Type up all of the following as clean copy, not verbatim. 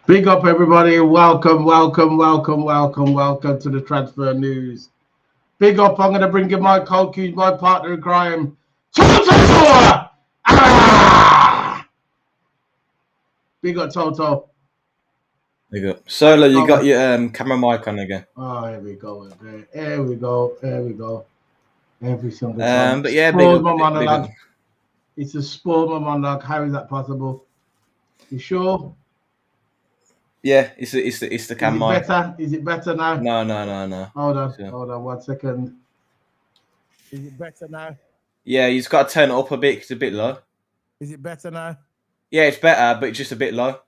Big up, everybody. Welcome to the transfer news. Big up. I'm going to bring you my co-cue, my partner in crime, TOTO! Big up, TOTO. Big up. Solo, you got your camera mic on again. Oh, here we go. Every single time. But yeah, big up. It's a spoiled monologue. How is that possible? You sure? Yeah, it's the cam mic. Is it better now? No. Hold on 1 second. Is it better now? Yeah, you just got to turn it up a bit. It's a bit low. Is it better now? Yeah, it's better, but it's just a bit low.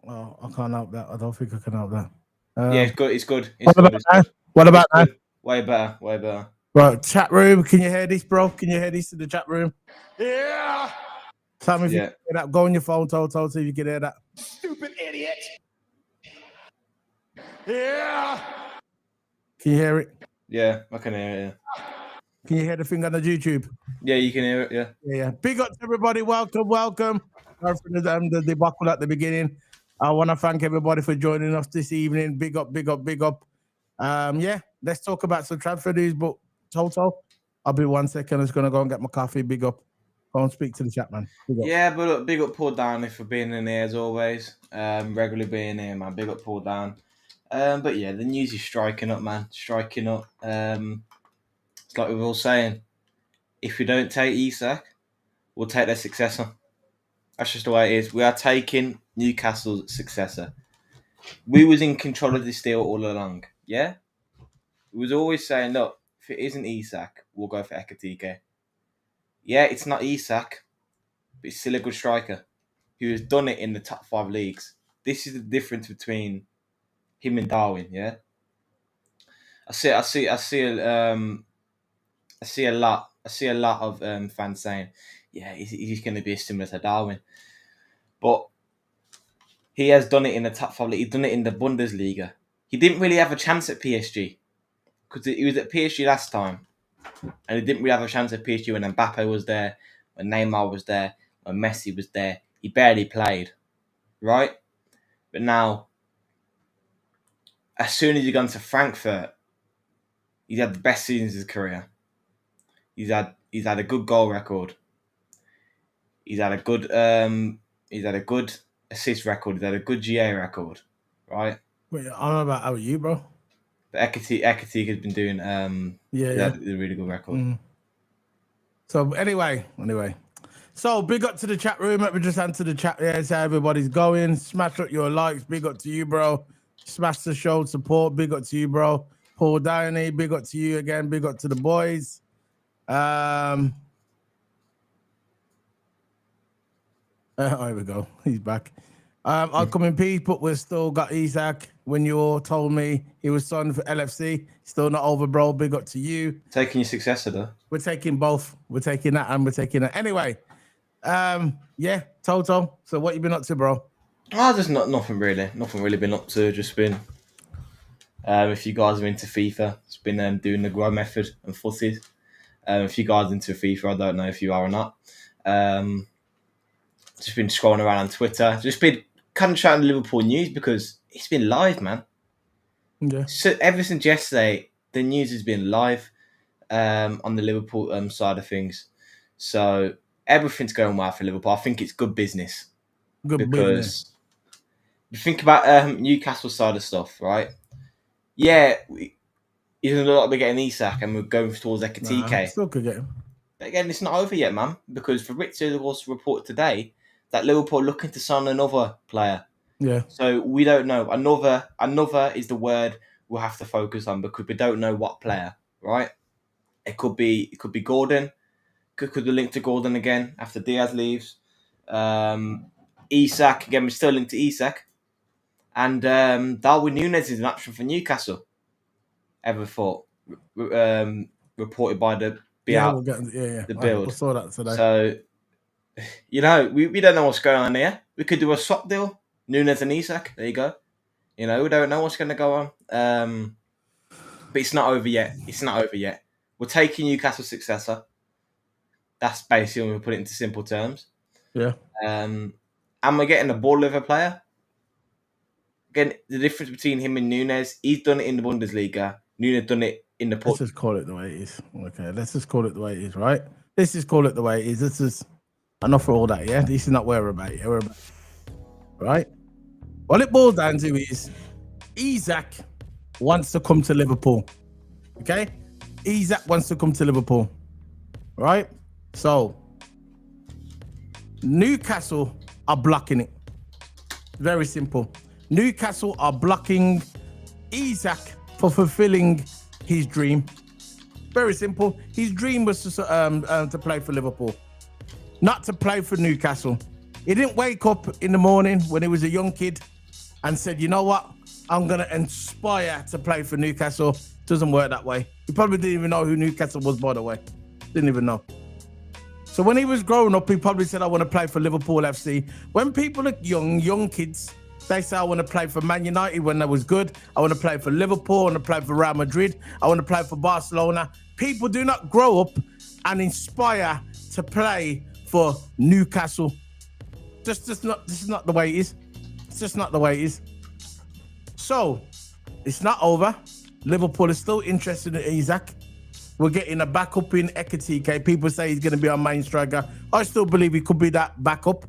Oh, I can't help that. I don't think I can help that. Yeah, it's good. What about now? Way better. Right, chat room. Can you hear this, bro? Can you hear this in the chat room? Yeah. Tell me if you can hear that. Go on your phone, Toto, see if you can hear that. Stupid idiot. Yeah. Can you hear it? Yeah, I can hear it. Yeah. Can you hear the thing on the YouTube? Yeah, you can hear it. Yeah. Yeah. Big up to everybody. Welcome. Sorry for the debacle at the beginning. I want to thank everybody for joining us this evening. Big up. Yeah, let's talk about some transfer news. But Toto, I'll be 1 second. I'm just gonna go and get my coffee. Big up. Go and speak to the chat, man. Yeah, but look, big up Paul Downey for being in here as always. Regularly being here, man. Big up Paul Down. But yeah, the news is striking up, man. Striking up. It's like we were all saying. If we don't take Isak, we'll take their successor. That's just the way it is. We are taking Newcastle's successor. We was in control of this deal all along. Yeah? We was always saying, look, if it isn't Isak, we'll go for Ekitike. Yeah, it's not Isak, but he's still a good striker who has done it in the top 5 leagues. This is the difference between him and Darwin, yeah? I see a lot of fans saying, yeah, he's going to be similar to Darwin. But he has done it in the top 5 league. He's done it in the Bundesliga. He didn't really have a chance at PSG because he was at PSG last time. And he didn't really have a chance at PSG when Mbappe was there, when Neymar was there, when Messi was there. He barely played, right? But now, as soon as he's gone to Frankfurt, he's had the best seasons of his career. He's had a good goal record. He's had a good assist record. He's had a good GA record, right? Wait, I don't know about how are you, bro. But Ekitke has been doing a really good record. Mm. So anyway. So big up to the chat room. Let me just answer the chat. Yeah, so everybody's going. Smash up your likes. Big up to you, bro. Smash the show support. Big up to you, bro. Paul Downey. Big up to you again. Big up to the boys. Here we go. He's back. I'll come in peace, but we've still got Isak. When you all told me he was signed for LFC, still not over, bro. Big up to you. Taking your successor, though. We're taking both. We're taking that and we're taking that. Anyway, yeah, Toto. So what you been up to, bro? Just nothing really. Nothing really been up to. Just been. If you guys are into FIFA, it's been doing the grow method and footies. If you guys are into FIFA, I don't know if you are or not. Just been scrolling around on Twitter. Just been concentrating on Liverpool news because it's been live, man. Yeah. So ever since yesterday, the news has been live on the Liverpool side of things. So everything's going well for Liverpool. I think it's good business. Because you think about Newcastle side of stuff, right? Yeah, he's going to look like we're getting Isak and we're going towards Ekitike. Still could get him. But again, it's not over yet, man. Because Fabrizio also reported today that Liverpool are looking to sign another player. Yeah. So we don't know. Another is the word we'll have to focus on because we don't know what player, right? It could be Gordon. Could be linked to Gordon again after Diaz leaves. Isak, again, we're still linked to Isak. And Darwin Núñez is an option for Newcastle. Ever thought? Reported by the the build. I saw that today. So, we don't know what's going on here. We could do a swap deal. Núñez and Isak. There you go. We don't know what's going to go on. But it's not over yet. We're taking Newcastle's successor. That's basically when we put it into simple terms. Yeah. And we're getting a ball liver player. Again, the difference between him and Núñez, he's done it in the Bundesliga. Núñez done it in the Let's just call it the way it is. Okay, let's just call it the way it is, right? Let's just call it the way it is. This is enough for all that, yeah? This is not where we're about. Right? All it boils down to is Isak wants to come to Liverpool. Okay? Isak wants to come to Liverpool. Right? So, Newcastle are blocking it. Very simple. Newcastle are blocking Isak for fulfilling his dream. Very simple. His dream was to play for Liverpool, not to play for Newcastle. He didn't wake up in the morning when he was a young kid and said, you know what? I'm going to aspire to play for Newcastle. Doesn't work that way. He probably didn't even know who Newcastle was, by the way. Didn't even know. So when he was growing up, he probably said, I want to play for Liverpool FC. When people are young kids, they say, I want to play for Man United when they was good. I want to play for Liverpool. I want to play for Real Madrid. I want to play for Barcelona. people do not grow up and inspire to play for Newcastle. This is not the way it is. It's just not the way it is. So it's not over. Liverpool is still interested in Isak. We're getting a backup in Ekitike. People say he's going to be our main striker. I still believe he could be that backup,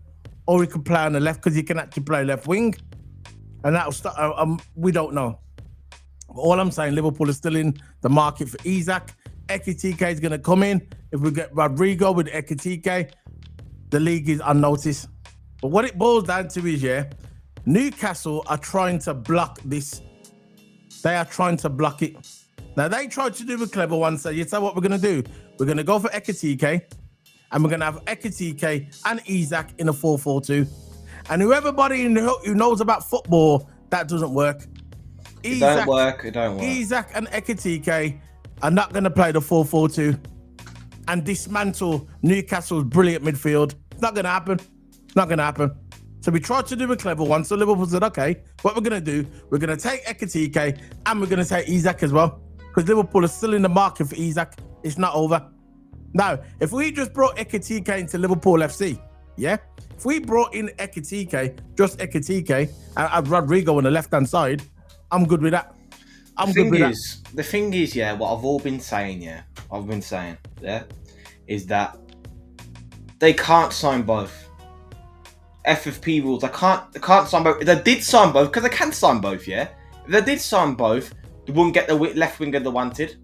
or he could play on the left because he can actually play left wing. And that'll start. We don't know. But all I'm saying, Liverpool is still in the market for Isak. Ekitike is going to come in. If we get Rodrygo with Ekitike, the league is unnoticed. But what it boils down to is, Newcastle are trying to block this. They are trying to block it. Now, they tried to do a clever one. So, you know what we're going to do? We're going to go for Ekitike, and we're going to have Ekitike and Isak in a 4-4-2. And who knows about football, that doesn't work. It don't work. Isak and Ekitike are not going to play the 4-4-2 and dismantle Newcastle's brilliant midfield. It's not going to happen. It's not going to happen. So we tried to do a clever one. So Liverpool said, okay, what we're going to do, we're going to take Ekitike and we're going to take Isak as well. Because Liverpool is still in the market for Isak. It's not over. Now, if we just brought Ekitike into Liverpool FC, if we brought in Ekitike, just Ekitike, and have Rodrygo on the left-hand side, I'm good with that. The thing is, what I've all been saying, is that they can't sign both. FFP rules, they can't sign both. If they did sign both, because they can sign both, If they did sign both, they wouldn't get the left winger they wanted.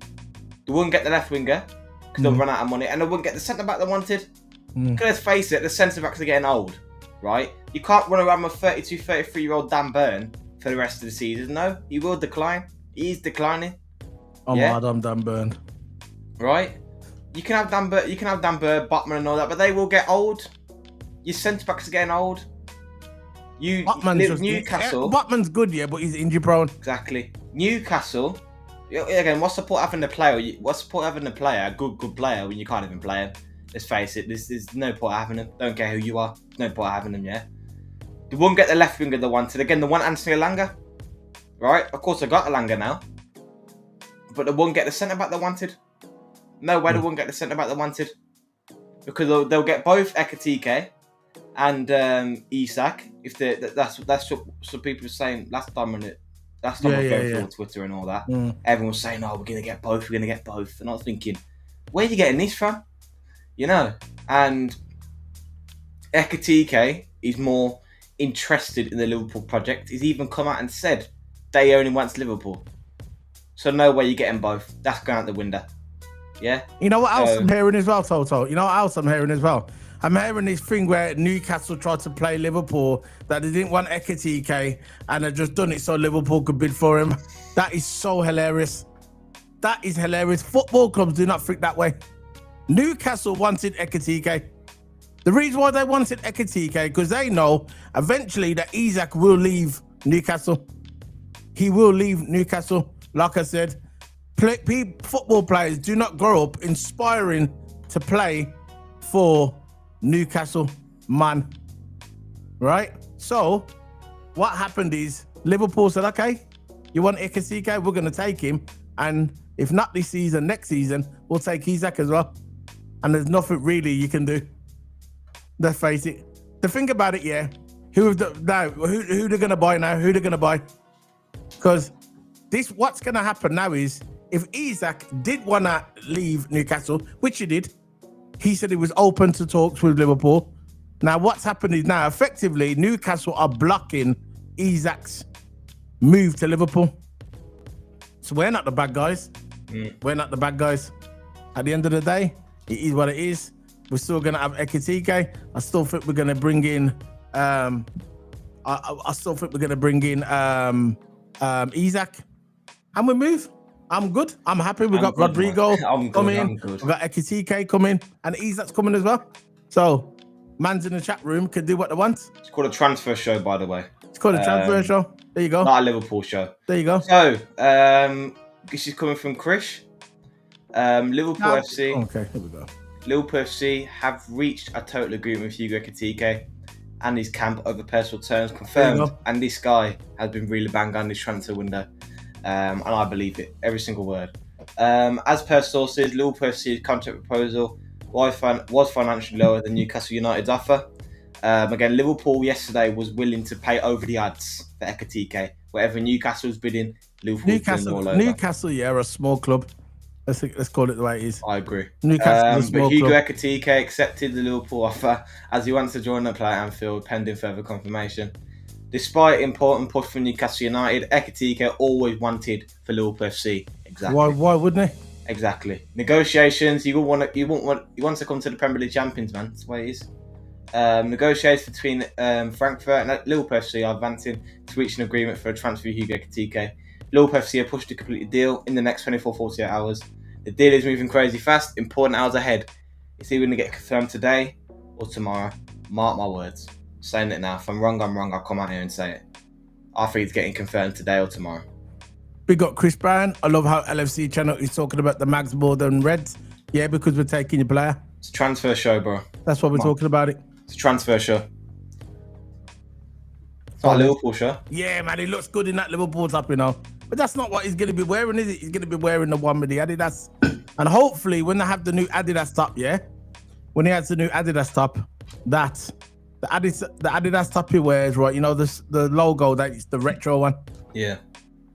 They wouldn't get the left winger because they'll run out of money, and they wouldn't get the centre back they wanted. Because let's face it, the centre backs are getting old, right? You can't run around with 32, 33-year-old Dan Burn for the rest of the season. No, he will decline. He is declining. I'm Dan Burn. Right? You can have Dan Burn, Botman, and all that, but they will get old. Your centre backs are getting old. Newcastle. Botman's good, but he's injury prone. Exactly. Newcastle. Again, what's the point having a player? What's the point having a player, a good player, when you can't even play him? Let's face it. There's no point having him. Don't care who you are. There's no point having him. They won't get the left winger they wanted. Again, they want Anthony Elanga. Right? Of course, they got Elanga now. But they won't get the centre back they wanted. No way they won't get the centre back they wanted. Because they'll get both Ekitike and Isak. If that's what people were saying last time on it. Last time I was going through on Twitter and all that. Everyone was saying, "Oh, we're gonna get both. We're gonna get both." And I was thinking, where are you getting this from? And Ekitike is more interested in the Liverpool project. He's even come out and said they only wants Liverpool. So no way you're getting both. That's going out the window. Yeah. You know what else I'm hearing as well, Toto? You know what else I'm hearing as well? I'm hearing this thing where Newcastle tried to play Liverpool, that they didn't want Ekitike and they just done it so Liverpool could bid for him. That is so hilarious. That is hilarious. Football clubs do not think that way. Newcastle wanted Ekitike. The reason why they wanted Ekitike, because they know eventually that Isak will leave Newcastle. He will leave Newcastle. Like I said, football players do not grow up inspiring to play for Newcastle, man. Right? So, what happened is Liverpool said, okay, you want Ekitike? We're going to take him. And if not this season, next season, we'll take Isak as well. And there's nothing really you can do. Let's face it. The thing about it, who they're going to buy now? Who they're going to buy? Because what's going to happen now is, if Isak did want to leave Newcastle, which he did, he said he was open to talks with Liverpool. Now, what's happened is now, effectively, Newcastle are blocking Isak's move to Liverpool. So we're not the bad guys. We're not the bad guys. At the end of the day, it is what it is. We're still going to have Ekitike. I still think we're going to bring in... I still think we're going to bring in Isak. And we move. I'm good. I'm happy. We've got Rodrygo coming. We've got Ekitike coming. And Isak's coming as well. So, mans in the chat room can do what they want. It's called a transfer show, by the way. It's called a transfer show. There you go. Not a Liverpool show. There you go. So, this is coming from Krish. Liverpool FC. Okay, here we go. Liverpool FC have reached a total agreement with Hugo Ekitike and his camp over personal terms confirmed. And this guy has been really banged on this transfer window. And I believe it, every single word. As per sources, Liverpool FC's contract proposal was financially lower than Newcastle United's offer. Again, Liverpool yesterday was willing to pay over the odds for Ekitike. Whatever Newcastle's bidding, Liverpool's bidding all over. Newcastle, yeah, are a small club. Let's call it the way it is. I agree. Newcastle is a small but Hugo club. Ekitike accepted the Liverpool offer as he wants to join the play at Anfield pending further confirmation. Despite important push from Newcastle United, Ekitike always wanted for Liverpool FC. Exactly. Why wouldn't he? Exactly. Negotiations. He wants to come to the Premier League champions, man. That's the way it is. Negotiations between Frankfurt and Liverpool FC are advancing to reach an agreement for a transfer of Hugo Ekitike. Liverpool FC have pushed to complete the deal in the next 24-48 hours. The deal is moving crazy fast. Important hours ahead. It's either going to get confirmed today or tomorrow. Mark my words. I'm saying it now. If I'm wrong, I'm wrong. I'll come out here and say it. I think it's getting confirmed today or tomorrow. Big up Chris Brown. I love how LFC channel is talking about the Mags more than Reds. Yeah, because we're taking your player. It's a transfer show, bro. That's what we're talking about it. It's a transfer show. It's not a Liverpool show. Yeah, man, he looks good in that Liverpool top, you know. But that's not what he's going to be wearing, is it? He's going to be wearing the one with the Adidas. And hopefully, when they have the new Adidas top, yeah? When he has the new Adidas top, the Adidas top he wears, right? You know, the logo, that's the retro one. Yeah.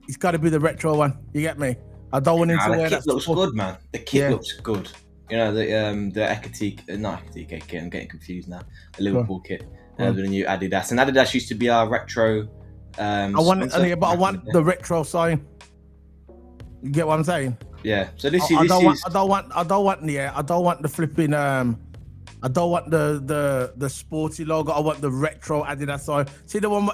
It's got to be the retro one. You get me? I don't want him to wear that. The kit looks good, man. The kit looks good. You know, the Ekitike, not Ekitike kit, I'm getting confused now. The Liverpool kit. The new Adidas. And Adidas used to be our retro. I want the retro sign. You get what I'm saying? Yeah. So I don't want the flipping I don't want the sporty logo. I want the retro Adidas sign. See the one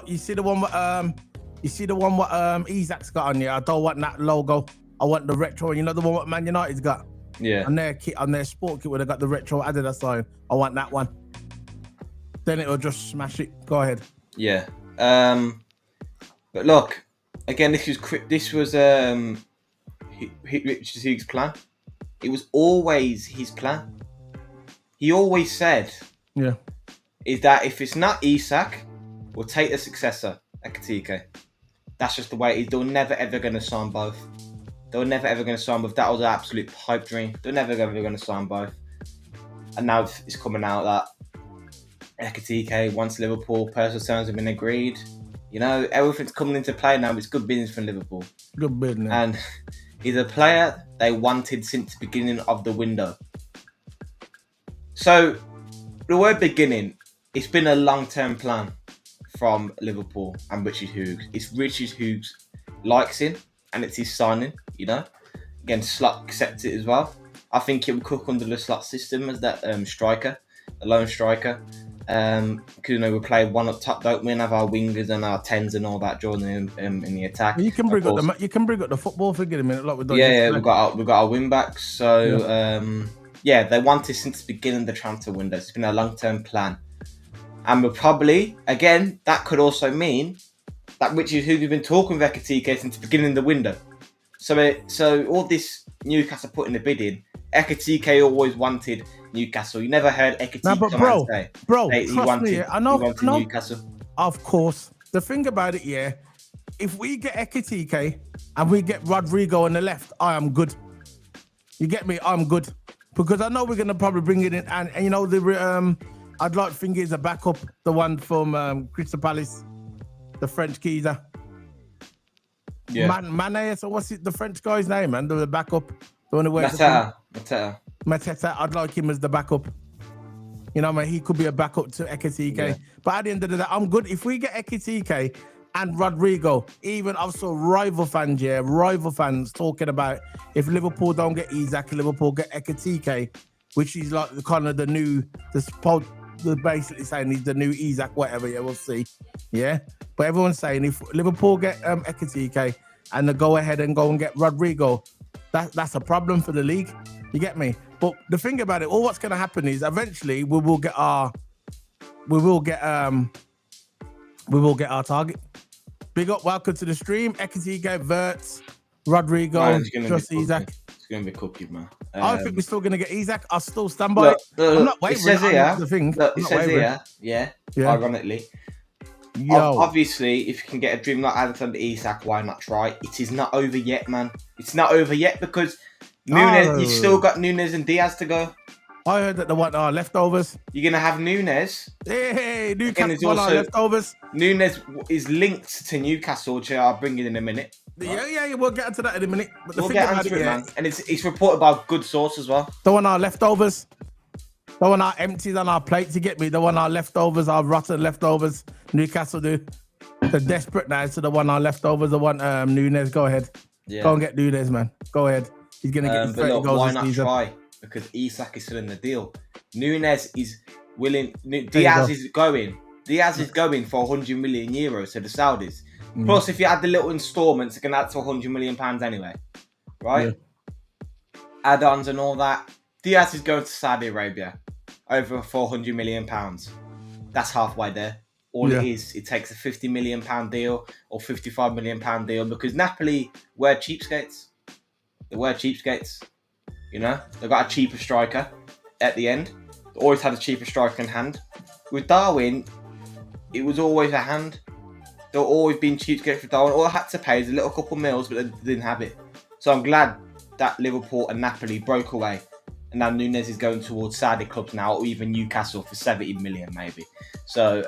what Isaac's got on here. I don't want that logo. I want the retro. You know the one what Man United's got. Yeah. On their kit, on their sport kit, where they got the retro Adidas sign. I want that one. Then it'll just smash it. Go ahead. Yeah. But look, again, this was Richard Hughes' plan. It was always his plan. He always said, is that if it's not Isak, we'll take the successor, Ekitike. That's just the way it is. They're never ever going to sign both. That was an absolute pipe dream. They're never ever going to sign both. And now it's coming out that Ekitike wants Liverpool. Personal terms have been agreed. You know, everything's coming into play now. It's good business for Liverpool. Good business. And he's a player they wanted since the beginning of the window. So, the word beginning, it's been a long-term plan from Liverpool and Richard Hughes. It's Richard Hughes likes him, and it's his signing, you know. Again, Slot accepts it as well. I think he'll cook under the Slot system as that striker, a lone striker. Because you know we play one up top, don't we? And have our wingers and our tens and all that joining in the attack. You can bring up the football figure in a minute, like we've done. Yeah, we've got our wing backs. So they wanted since the beginning of the transfer window. It's been a long-term plan, and we're probably again that could also mean that Richard Hughes has been talking with Ekitike since the beginning of the window. So all this Newcastle put in the bid in, Ekitike always wanted Newcastle. You never heard Ekitike say he wanted Newcastle. Of course. The thing about it, if we get Ekitike and we get Rodrygo on the left, I am good. You get me? I'm good. Because I know we're going to probably bring it in. And you know, I'd like to think it's a backup, the one from Crystal Palace, the French geezer. Yeah. Mane, so what's the French guy's name, man? The backup. The one who wears Mateta. I'd like him as the backup. You know, man, he could be a backup to Ekitike. Yeah. But at the end of the day, I'm good. If we get Ekitike and Rodrygo, even also rival fans talking about if Liverpool don't get Isak, Liverpool get Ekitike, which is like they're basically saying he's the new Isak, whatever. Yeah, we'll see. Yeah, but everyone's saying if Liverpool get Ekitike and they go ahead and go and get Rodrygo, that's a problem for the league. You get me? But the thing about it, what's going to happen is eventually we will get our target. Big up, welcome to the stream. Ekitike, Wirtz, Rodrygo, just Isak. It's going to be cookie, man. I think we're still going to get Isak. I'll still stand by it. I'm not wavering. It says here, the thing. It says here, ironically. Obviously, if you can get a dream like Alexander Isak, why not try? It is not over yet, man. It's not over yet because Nunes. You still got Nunes and Diaz to go. I heard that the one are leftovers. You're gonna have Nunes. Hey, Again, Newcastle one are leftovers. Nunes is linked to Newcastle, which I'll bring in a minute. Right? Yeah, we'll get into that in a minute. But We'll get into it, man. And it's reported by a good source as well. The one are leftovers. The one are empties on our plates, you get me? The one are leftovers, our rotten leftovers. Newcastle do. They're desperate now, so the one are leftovers, the one Nunes. Go ahead. Yeah. Go and get Nunes, man. Go ahead. He's gonna get his 30 but look, goals why this not season. try? Because Isak is still in the deal. Nunes is willing. Diaz is going. Diaz is going for 100 million euros to the Saudis. Plus, if you add the little instalments, it can add to 100 million pounds anyway, right? Yeah. Add-ons and all that. Diaz is going to Saudi Arabia over 400 million pounds. That's halfway there. All it is, it takes a 50 million pound deal or 55 million pound deal because Napoli were cheapskates. They were cheapskates. You know, they got a cheaper striker at the end. They always had a cheaper striker in hand. With Darwin, it was always a hand. They've always been cheapskates for Darwin. All I had to pay is a little couple mils, but they didn't have it. So I'm glad that Liverpool and Napoli broke away. And now Nunes is going towards Saudi clubs now, or even Newcastle for 70 million maybe. So,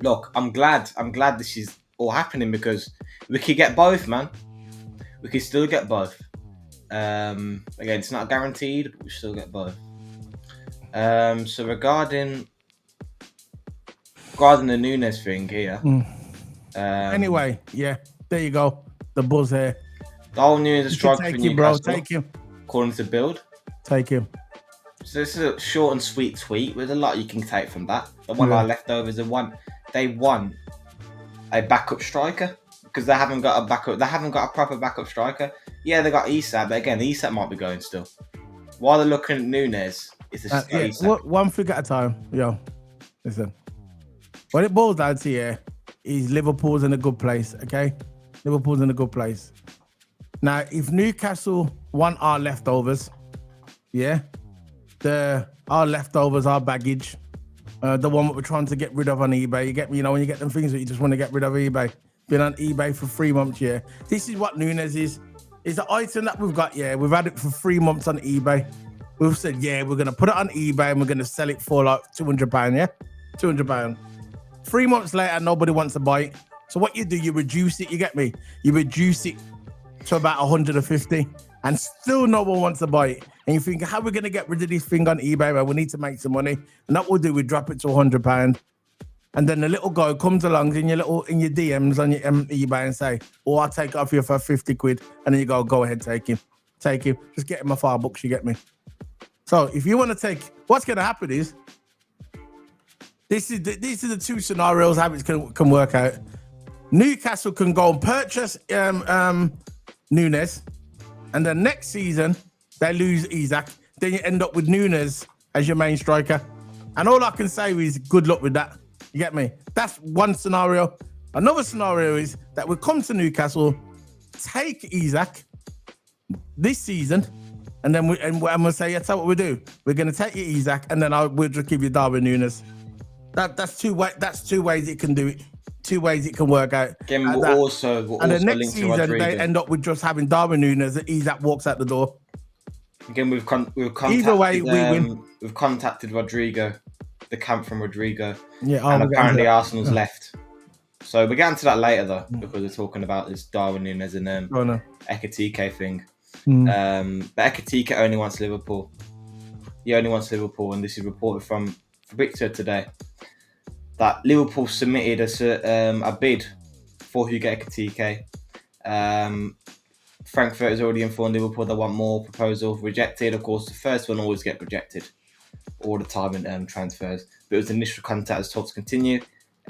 look, I'm glad this is all happening because we could get both, man. We could still get both. Again, it's not guaranteed, but we still get both. So regarding the Nunes thing here. Anyway, yeah, there you go. The buzz here. Darwin Nunes is a striker for Newcastle. Bro, take him. According to Build. Take him. So this is a short and sweet tweet. There's a lot you can take from that. The one of our leftovers, they want a backup striker because they haven't got a backup. They haven't got a proper backup striker. Yeah, they got Isak, but again, Isak might be going still. While they're looking at Nunes, it's Isak. One thing at a time. Yo, listen. What it boils down to here is Liverpool's in a good place. Okay, Liverpool's in a good place. Now, if Newcastle want our leftovers, our leftovers, our baggage, the one that we're trying to get rid of on eBay. You get me? You know, when you get them things that you just want to get rid of eBay. Been on eBay for 3 months, This is what Nunes is. It's an item that we've got, We've had it for 3 months on eBay. We've said, we're going to put it on eBay and we're going to sell it for like £200, £200. 3 months later, nobody wants to buy it. So what you do, you reduce it, you get me? You reduce it to about 150 and still no one wants to buy it. And you think, how are we going to get rid of this thing on eBay? Well, we need to make some money. And that we'll do, we drop it to £100. And then the little guy comes along in your DMs on your eBay and say, oh, I'll take it off you for 50 quid. And then you go ahead, take him. Just get him off our books, you get me? So if you want to take, what's going to happen is, these are the two scenarios how it can work out. Newcastle can go and purchase Nunes, and then next season they lose Isak. Then you end up with Nunes as your main striker. And all I can say is good luck with that. You get me? That's one scenario. Another scenario is that we come to Newcastle, take Isak this season, and then we'll say, that's what we do. We're going to take you Isak, and then we'll just give you Darwin Nunes. That's two ways it can do it. 2 ways it can work out. Again, and the next season they end up with just having Darwin Nunes and Isak walks out the door. Again, we've contacted, either way, we win. We've contacted Rodrygo, the camp from Rodrygo, and apparently Arsenal's left. So we'll get into that later though, because we're talking about this Darwin Nunes and Ekitike thing. But Ekitike only wants Liverpool. He only wants Liverpool, and this is reported from Victor today, that Liverpool submitted a bid for Hugo Ekitike. Frankfurt has already informed Liverpool they want more proposal rejected. Of course, the first one always get rejected all the time in transfers. But it was initial contact as talks continue.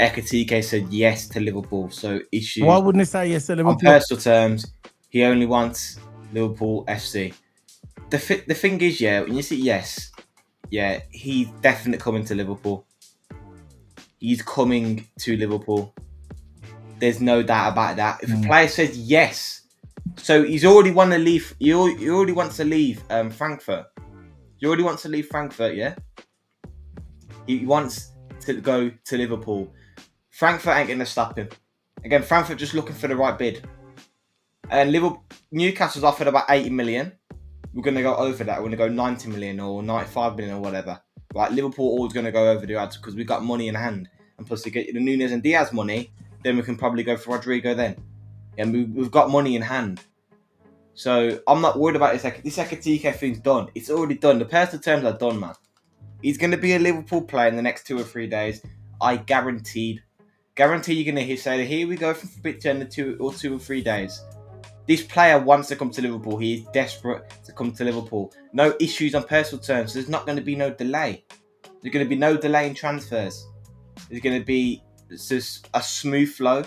Ekitike said yes to Liverpool. So issue. Why wouldn't he say yes to Liverpool? On personal terms, he only wants Liverpool FC. The thing is, when you say yes, he's definitely coming to Liverpool. He's coming to Liverpool. There's no doubt about that. If a player says yes, so he's already want to leave. He already wants to leave Frankfurt. He already wants to leave Frankfurt, yeah? He wants to go to Liverpool. Frankfurt ain't going to stop him. Again, Frankfurt just looking for the right bid. And Newcastle's offered about 80 million. We're going to go over that. We're going to go 90 million or 95 million or whatever. Right? Liverpool always going to go over the odds because we've got money in hand. And plus, to get the Nunez and Diaz money, then we can probably go for Rodrygo then. And we've got money in hand. So I'm not worried about this. This Ekitike thing's done. It's already done. The personal terms are done, man. He's going to be a Liverpool player in the next 2 or 3 days. I guarantee you're going to say, here we go for Fabrizio in the 2 or 3 days. This player wants to come to Liverpool. He is desperate to come to Liverpool. No issues on personal terms. There's not going to be no delay. There's going to be no delay in transfers. There's going to be just a smooth flow.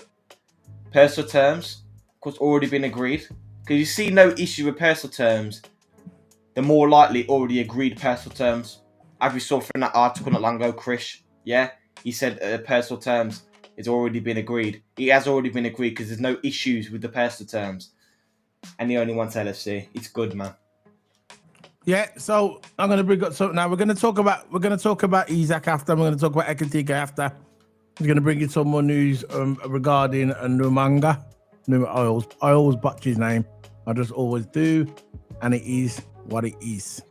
Personal terms, of course, already been agreed. Because you see no issue with personal terms, the more likely already agreed personal terms. As we saw from that article not long ago, Krish, yeah? He said personal terms has already been agreed. It has already been agreed because there's no issues with the personal terms. And he only wants LFC. It's good, man. Yeah, so I'm gonna bring up something now. We're gonna talk about Isaac after. We're gonna talk about Ekitike after. We're gonna bring you some more news regarding Numanga. I always butcher his name. I just always do, and it is what it is.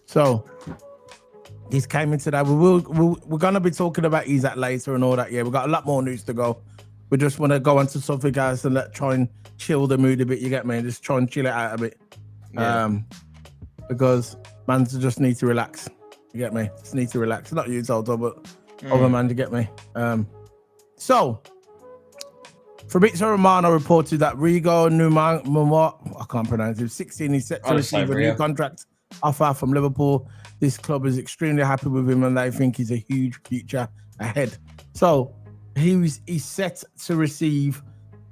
So this came in today. We're gonna be talking about Isaac later and all that. Yeah, we got a lot more news to go. We just want to go on to something else and try and chill the mood a bit. You get me? Just try and chill it out a bit. Yeah. Because man just need to relax. You get me? Just need to relax. Not you, Toto, but other man, you get me? So Fabrizio Romano reported that Rigo Numanga, I can't pronounce it, 16, is set to receive a new contract offer from Liverpool. This club is extremely happy with him and they think he's a huge future ahead. So he's set to receive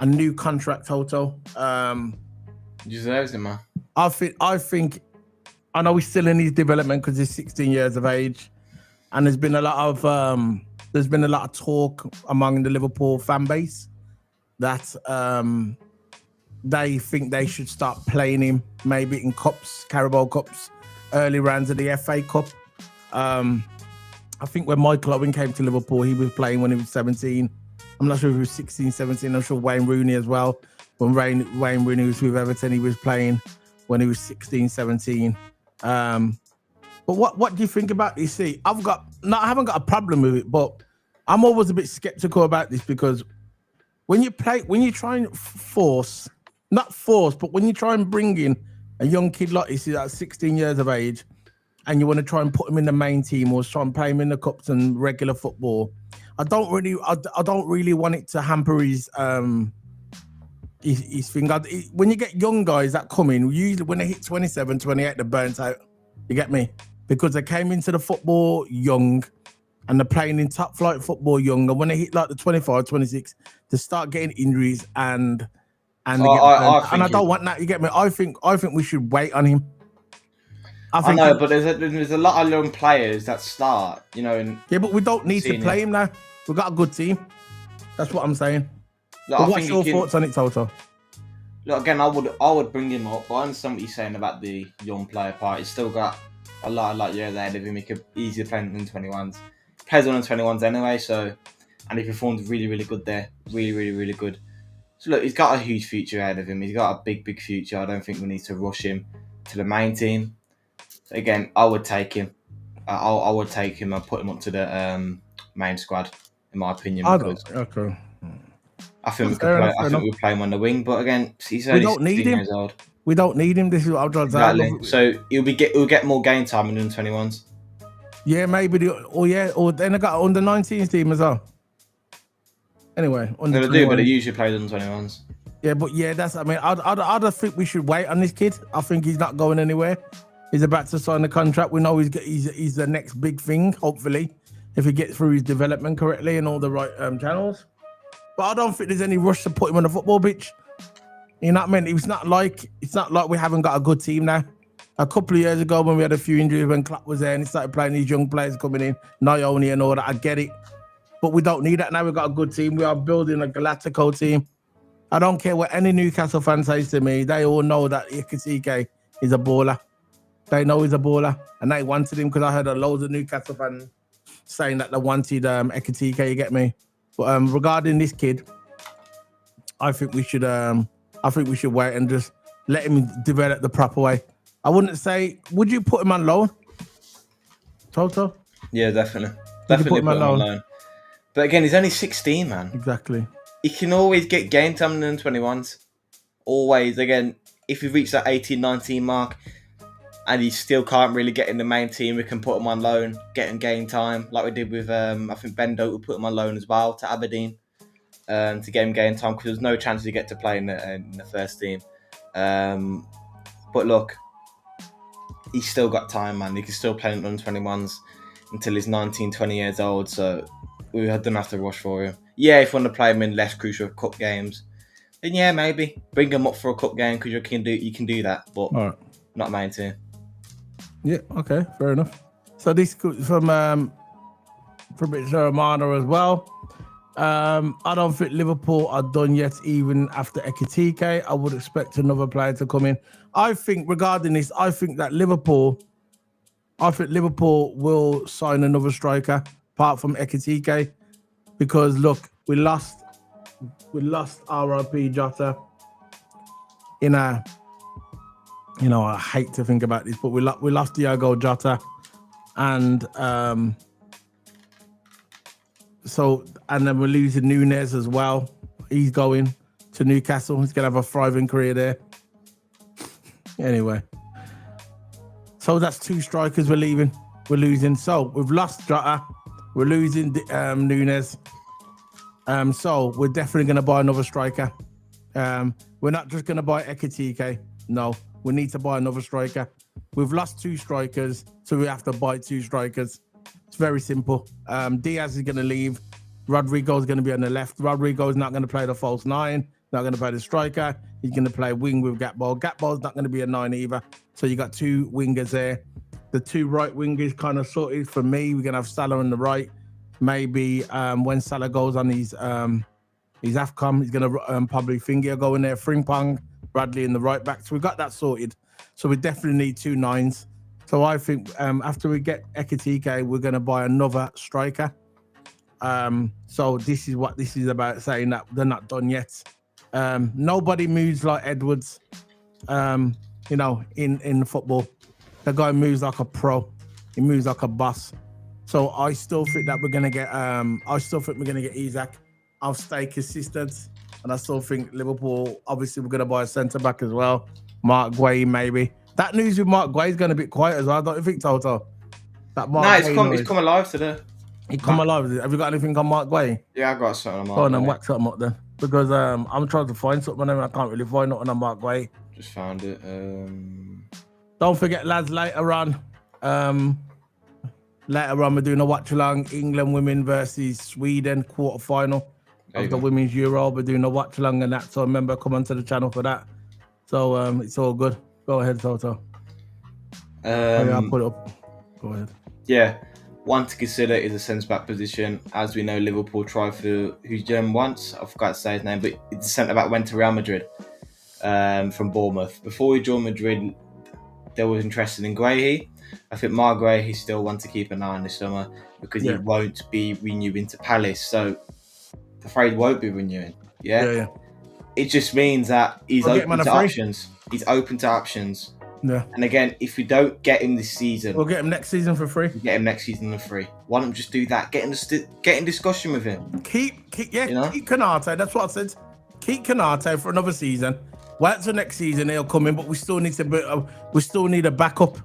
a new contract, Toto. Deserves it, man. I think I know he's still in his development because he's 16 years of age, and there's been a lot of talk among the Liverpool fan base that they think they should start playing him maybe in cups, Carabao Cups, early rounds of the FA Cup. I think when Michael Owen came to Liverpool, he was playing when he was 17. I'm not sure if he was 16, 17. I'm sure Wayne Rooney as well. When Wayne Rooney was with Everton, he was playing when he was 16, 17. But what do you think about this? See, I haven't got a problem with it, but I'm always a bit skeptical about this because when you try and but when you try and bring in a young kid like this, that's 16 years of age, and you want to try and put him in the main team or try and play him in the cups and regular football, I don't really want it to hamper his thing. When you get young guys that come in, usually when they hit 27, 28, they're burnt out. You get me? Because they came into the football young and they're playing in top flight football young. And when they hit like the 25, 26, they start getting injuries and I don't want that. You get me? I think we should wait on him. I know, but there's a lot of young players that start, you know. Yeah, but we don't need to play him now. We've got a good team. That's what I'm saying. Look, what's your thoughts on it, Toto? Look, again, I would bring him up, but I understand what you're saying about the young player part. He's still got a lot years ahead of him. He could easily play in the 21s. Plays on the 21s anyway, so, and he performed really, really good there. Really, really, really good. So look, he's got a huge future ahead of him. He's got a big future. I don't think we need to rush him to the main team. So again, I would take him. I would take him and put him up to the main squad, in my opinion. Okay. I think we could play. I think we play him on the wing, but again, he's only 16 years old. We don't need him. This is what I'm trying to say. So he'll get more game time in the 21s. Yeah, maybe. Or then I got under 19s team as well. Anyway, under 21s. But they usually play under 21s. Yeah, but yeah, that's. I mean, I don't think we should wait on this kid. I think he's not going anywhere. He's about to sign the contract. We know he's the next big thing. Hopefully, if he gets through his development correctly and all the right channels. But I don't think there's any rush to put him on the football pitch. You know what I mean? It's not like we haven't got a good team now. A couple of years ago when we had a few injuries, when Klopp was there and he started playing these young players coming in, Naoni and all that, I get it. But we don't need that now. We've got a good team. We are building a Galactico team. I don't care what any Newcastle fan says to me. They all know that Ekitike is a baller. They know he's a baller. And they wanted him because I heard a loads of Newcastle fans saying that they wanted Ekitike, you get me? But regarding this kid, I think we should I think we should wait and just let him develop the proper way. I wouldn't say, would you put him on loan? Toto? Yeah, definitely. Would you Definitely put him on loan? loan. But again, he's only 16, man. Exactly. He can always get game time in the 21s. Always. Again, if he reaches that 18, 19 mark and he still can't really get in the main team, we can put him on loan, get him game time, like we did with, I think Ben Doak, we put him on loan as well to Aberdeen to get him game time because there's no chance to get to play in the first team. But look, he's still got time, man. He can still play in the 21s until he's 19, 20 years old, so we don't have to rush for him. Yeah, if you want to play him in less crucial cup games, then yeah, maybe bring him up for a cup game because you can do that, but not main team. Yeah, okay, fair enough. So this from Romano as well. I don't think Liverpool are done yet, even after Ekitike. I would expect another player to come in. I think regarding this, I think Liverpool will sign another striker apart from Ekitike, because look, we lost RIP Jota in a, I hate to think about this, but we lost Diogo Jota, and and then we're losing Nunes as well. He's going to Newcastle. He's gonna have a thriving career there. Anyway, so that's two strikers we're losing. So we've lost Jota, we're losing Nunes. So we're definitely gonna buy another striker. We're not just gonna buy Ekitike. No, we need to buy another striker. We've lost two strikers, so we have to buy two strikers. It's very simple. Diaz is going to leave. Rodrygo is going to be on the left. Rodrygo is not going to play the false nine. Not going to play the striker. He's going to play wing with Gakpo. Gakpo's not going to be a 9 either. So you got two wingers there. The two right wingers kind of sorted for me. We're going to have Salah on the right. Maybe when Salah goes on his AFCON, he's going to probably Finger go in there. Frimpong, Bradley in the right back. So we got that sorted. So we definitely need 2 9s. So I think after we get Ekitike, we're going to buy another striker. So this is what this is about, saying that they're not done yet. Nobody moves like Edwards, in football. The guy moves like a pro. He moves like a boss. So I still think that we're going to get Isak. I'll stay consistent. And I still think Liverpool, obviously, we're going to buy a centre-back as well. Mark Guay, maybe. That news with Mark Guay is going to be quiet as well. Don't you think, Toto? It's come alive today. He come alive. Have you got anything on Mark Guay? Yeah, I got something on Mark Go on and wax something up then. Because I'm trying to find something and I can't really find nothing on Mark Guay. Just found it. Don't forget, lads, later on, we're doing a watch-along. England women versus Sweden quarter-final of the Women's Euro. We're doing a watch-along and that. So remember, come onto the channel for that. So it's all good. Go ahead, Toto. I'll put it up. Go ahead. Yeah, one to consider is a centre-back position. As we know, Liverpool tried for who's German once. I forgot to say his name, but the centre-back went to Real Madrid from Bournemouth. Before he joined Madrid, there was interest in Guehi. I think Mark Guehi still wants to keep an eye on this summer because he won't be renewing to Palace. So, afraid he won't be renewing. Yeah. It just means that he's open to options. He's open to options. Yeah. And again, if we don't get him this season, we'll get him next season for free. Why don't we just do that? Get in discussion with him. Keep Konate. That's what I said. Keep Konate for another season. Wait till next season he'll come in, but we still need a backup.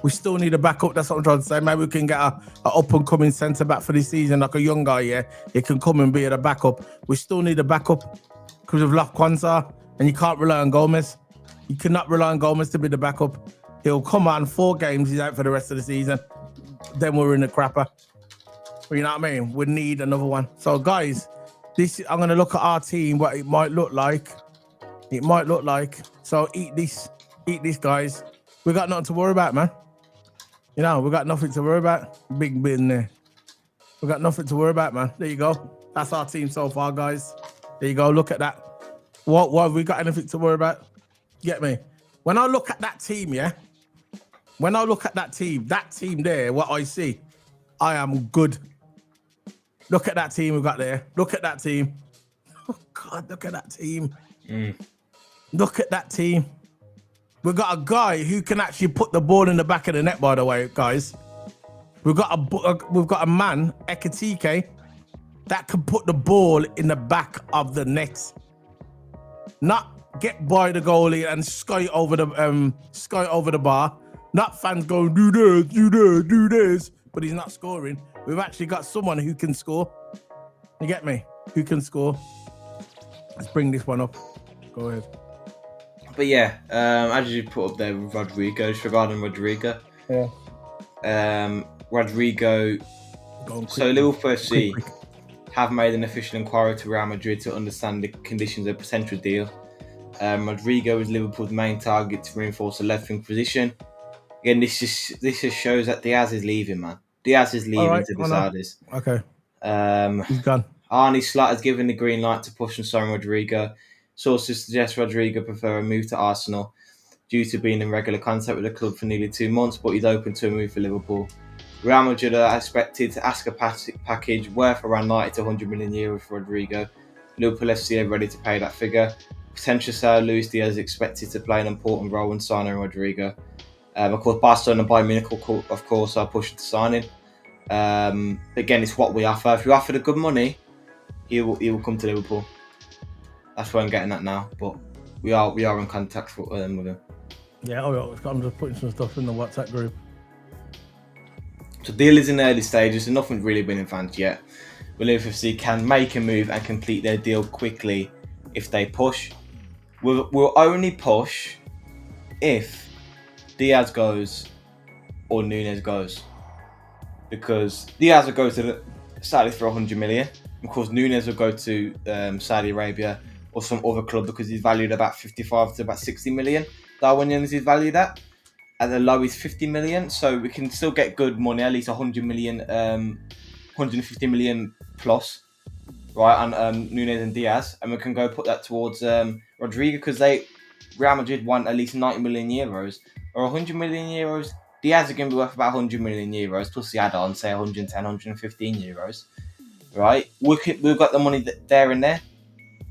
That's what I'm trying to say. Maybe we can get a up and coming centre back for this season, like a young guy. Yeah, he can come and be at a backup. We still need a backup because we've lost Kwanzaa, and you can't rely on Gomez. You cannot rely on Gomez to be the backup. He'll come on 4 games. He's out for the rest of the season. Then we're in the crapper. You know what I mean? We need another one. So guys, I'm going to look at our team, what it might look like. So eat this, guys. We got nothing to worry about, man. We got nothing to worry about. Big bin there. We got nothing to worry about, man. There you go. That's our team so far, guys. There you go. Look at that. What have we got anything to worry about? Get me? When I look at that team, that team there, what I see, I am good. Look at that team we got there. Look at that team. Oh, God, look at that team. Look at that team. We've got a guy who can actually put the ball in the back of the net, by the way, guys. We've got a man, Ekitike, that can put the ball in the back of the net. Not get by the goalie and sky over the bar. Not fans go, do this, do this, do this, but he's not scoring. We've actually got someone who can score. You get me? Who can score? Let's bring this one up. Go ahead. But yeah, as you put up there with Rodrygo, just regarding Rodrygo. Yeah. Rodrygo. So Liverpool FC have made an official inquiry to Real Madrid to understand the conditions of a potential deal. Rodrygo is Liverpool's main target to reinforce the left wing position. Again, this just shows that Diaz is leaving, man. Diaz is leaving to the Saudis. Okay. He's gone. Arne Slot has given the green light to push and sign Rodrygo. Sources suggest Rodrygo prefer a move to Arsenal due to being in regular contact with the club for nearly 2 months, but he's open to a move for Liverpool. Real Madrid are expected to ask a package worth around 90 to 100 million euros for Rodrygo. Liverpool FC are ready to pay that figure. Potential sale Luis Diaz is expected to play an important role in signing Rodrygo. Of course, Barcelona and Bayern Munich, of course, are pushing to signing. Again, it's what we offer. If you offer the good money, he will come to Liverpool. That's where I'm getting at now. But we are in contact with him. Yeah, I'm just putting some stuff in the WhatsApp group. So deal is in the early stages, and nothing's really been advanced yet. But Liverpool FC can make a move and complete their deal quickly if they push. We'll only push if Diaz goes or Nunez goes, because Diaz will go to the Saudi for 100 million. Of course, Nunez will go to Saudi Arabia or some other club because he's valued about 55 to about 60 million. Darwin Nunes is valued at the low is 50 million, so we can still get good money, at least 100 million, 150 million plus, right, on Nunez and Diaz, and we can go put that towards Rodrygo, because Real Madrid want at least 90 million euros or 100 million euros. Diaz is going to be worth about 100 million euros plus the add-on, say 110, 115 euros, right? We've got the money there and there.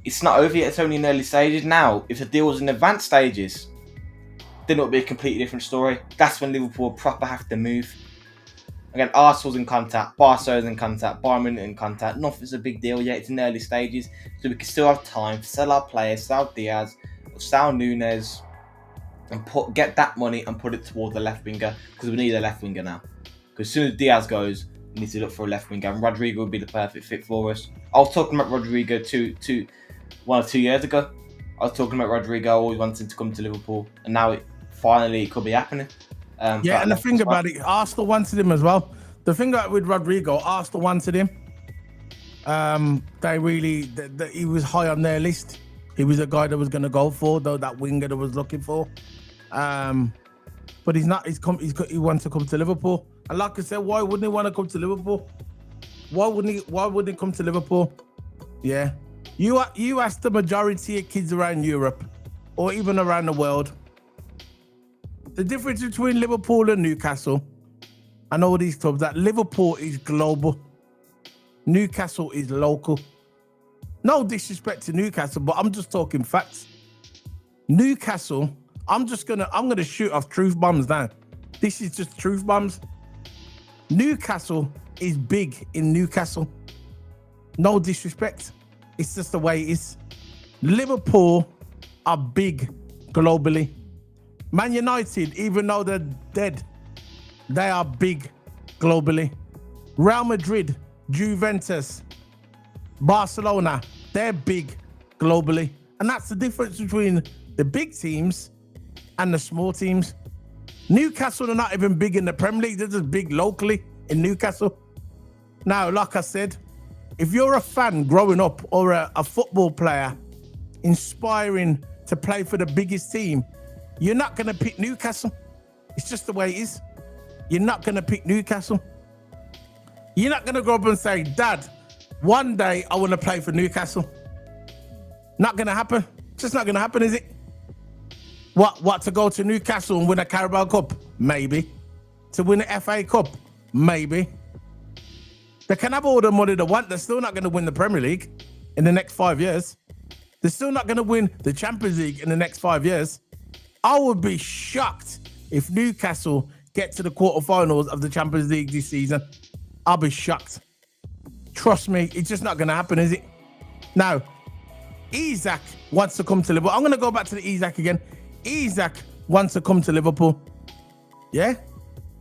It's not over yet. It's only in early stages. Now, if the deal was in advanced stages, then it would be a completely different story. That's when Liverpool proper have to move. Again, Arsenal's in contact, Barcelona's in contact, Bayern Munich in contact. Nothing's a big deal yet. It's in early stages, so we can still have time to sell our players, sell Diaz, sell Nunez, and get that money and put it towards the left winger, because we need a left winger now. Because as soon as Diaz goes, we need to look for a left winger, and Rodrygo would be the perfect fit for us. I was talking about Rodrygo 1 or 2 years ago. I was talking about Rodrygo always wanting to come to Liverpool, and now it could be happening. Yeah, and the thing about it, Arsenal wanted him as well. The thing with Rodrygo, Arsenal wanted him. He was high on their list. He was a guy that was going to go for, though, that winger that was looking for. But he's not. He wants to come to Liverpool. And like I said, why wouldn't he want to come to Liverpool? Why wouldn't he come to Liverpool? Yeah. You ask the majority of kids around Europe or even around the world, the difference between Liverpool and Newcastle and all these clubs, that Liverpool is global, Newcastle is local. No disrespect to Newcastle, but I'm just talking facts. Newcastle, I'm gonna shoot off truth bombs now. This is just truth bombs. Newcastle is big in Newcastle. No disrespect. It's just the way it is. Liverpool are big globally. Man United, even though they're dead, they are big globally. Real Madrid, Juventus, Barcelona, they're big globally. And that's the difference between the big teams and the small teams. Newcastle are not even big in the Premier League. They're just big locally in Newcastle. Now, like I said, if you're a fan growing up or a football player inspiring to play for the biggest team, you're not going to pick Newcastle. It's just the way it is. You're not going to pick Newcastle. You're not going to go up and say, Dad, one day I want to play for Newcastle. Not going to happen. It's just not going to happen, is it? What, to go to Newcastle and win a Carabao Cup? Maybe. To win an FA Cup? Maybe. They can have all the money they want. They're still not going to win the Premier League in the next 5 years. They're still not going to win the Champions League in the next 5 years. I would be shocked if Newcastle get to the quarterfinals of the Champions League this season. I'll be shocked. Trust me, it's just not going to happen, is it? Now, Isaac wants to come to Liverpool. I'm going to go back to the Isaac again. Isaac wants to come to Liverpool. Yeah?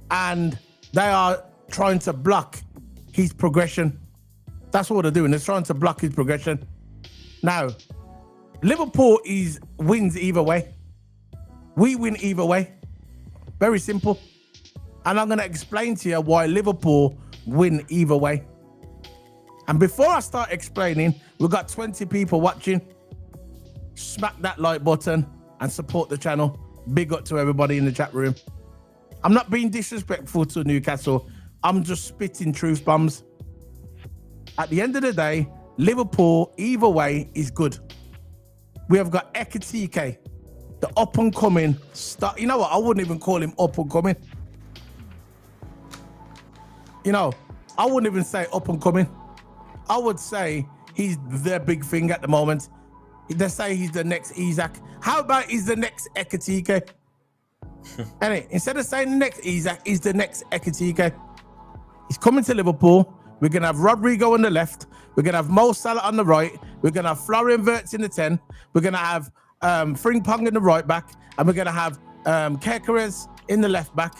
And they are trying to block his progression. That's what they're doing. They're trying to block his progression. Now, Liverpool wins either way. We win either way. Very simple. And I'm going to explain to you why Liverpool win either way. And before I start explaining, we've got 20 people watching. Smack that like button and support the channel. Big up to everybody in the chat room. I'm not being disrespectful to Newcastle. I'm just spitting truth bombs. At the end of the day, Liverpool, either way, is good. We have got Ekitike, the up-and-coming star. You know what? I wouldn't even call him up-and-coming. You know, I wouldn't even say up-and-coming. I would say he's the big thing at the moment. They say he's the next Isaac. How about he's the next Ekitike? Anyway, instead of saying the next Isaac, he's the next Ekitike. He's coming to Liverpool. We're going to have Rodrygo on the left. We're going to have Mo Salah on the right. We're going to have Florian Wirtz in the 10. We're going to have Frimpong in the right back. And we're going to have Kekeres in the left back.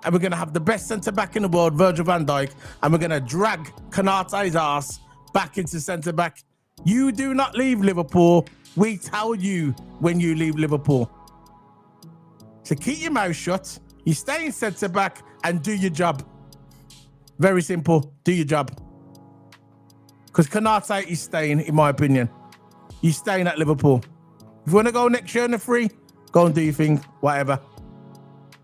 And we're going to have the best centre-back in the world, Virgil van Dijk. And we're going to drag Konate's ass back into centre-back. You do not leave Liverpool. We tell you when you leave Liverpool. So keep your mouth shut. You stay in centre-back and do your job. Very simple. Do your job. Because Konate is staying, in my opinion. He's staying at Liverpool. If you want to go next year in the free, go and do your thing, whatever.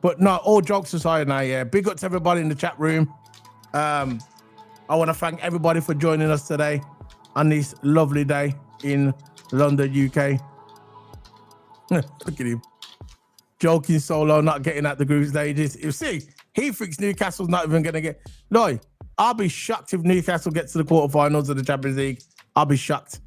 But no, all jokes aside now, yeah. Big up to everybody in the chat room. I want to thank everybody for joining us today on this lovely day in London, UK. Look at him. Joking solo, not getting at the group stages. You see, he thinks Newcastle's not even going to get... No, I'll be shocked if Newcastle gets to the quarterfinals of the Champions League. I'll be shocked.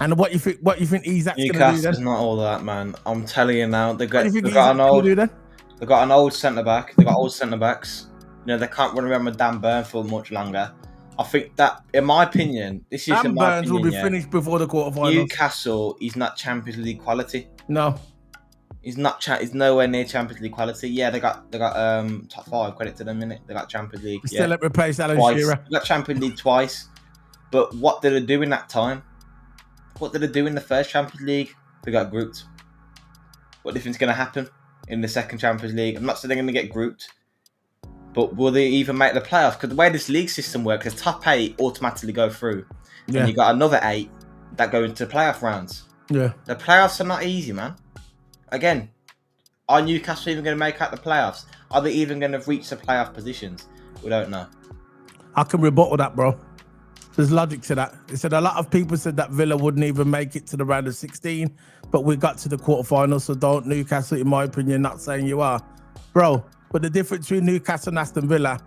And what you think Isaac going to do then? Newcastle's not all that, man. I'm telling you now. They've got an old centre-back. They've got old centre-backs. You know, they can't run around with Dan Burn for much longer. I think that, in my opinion, this is in my Burns opinion, will be finished before the quarterfinals. Newcastle is not Champions League quality. No. He's not. He's nowhere near Champions League quality. Yeah, they got top 5. Credit to them, innit? They got Champions League. Still replace Alan twice. Shearer. They got Champions League twice. But what did they do in that time? What did they do in the first Champions League? They got grouped. What do you think is going to happen in the second Champions League? I'm not saying they're going to get grouped, but will they even make the playoffs? Because the way this league system works is top 8 automatically go through, and you got another 8 that go into playoff rounds. Yeah, the playoffs are not easy, man. Again, are Newcastle even going to make out the playoffs? Are they even going to reach the playoff positions? We don't know. I can rebuttal that, bro. There's logic to that. They said a lot of people said that Villa wouldn't even make it to the round of 16, but we got to the quarterfinals, so don't Newcastle, in my opinion, not saying you are. Bro, but the difference between Newcastle and Aston Villa,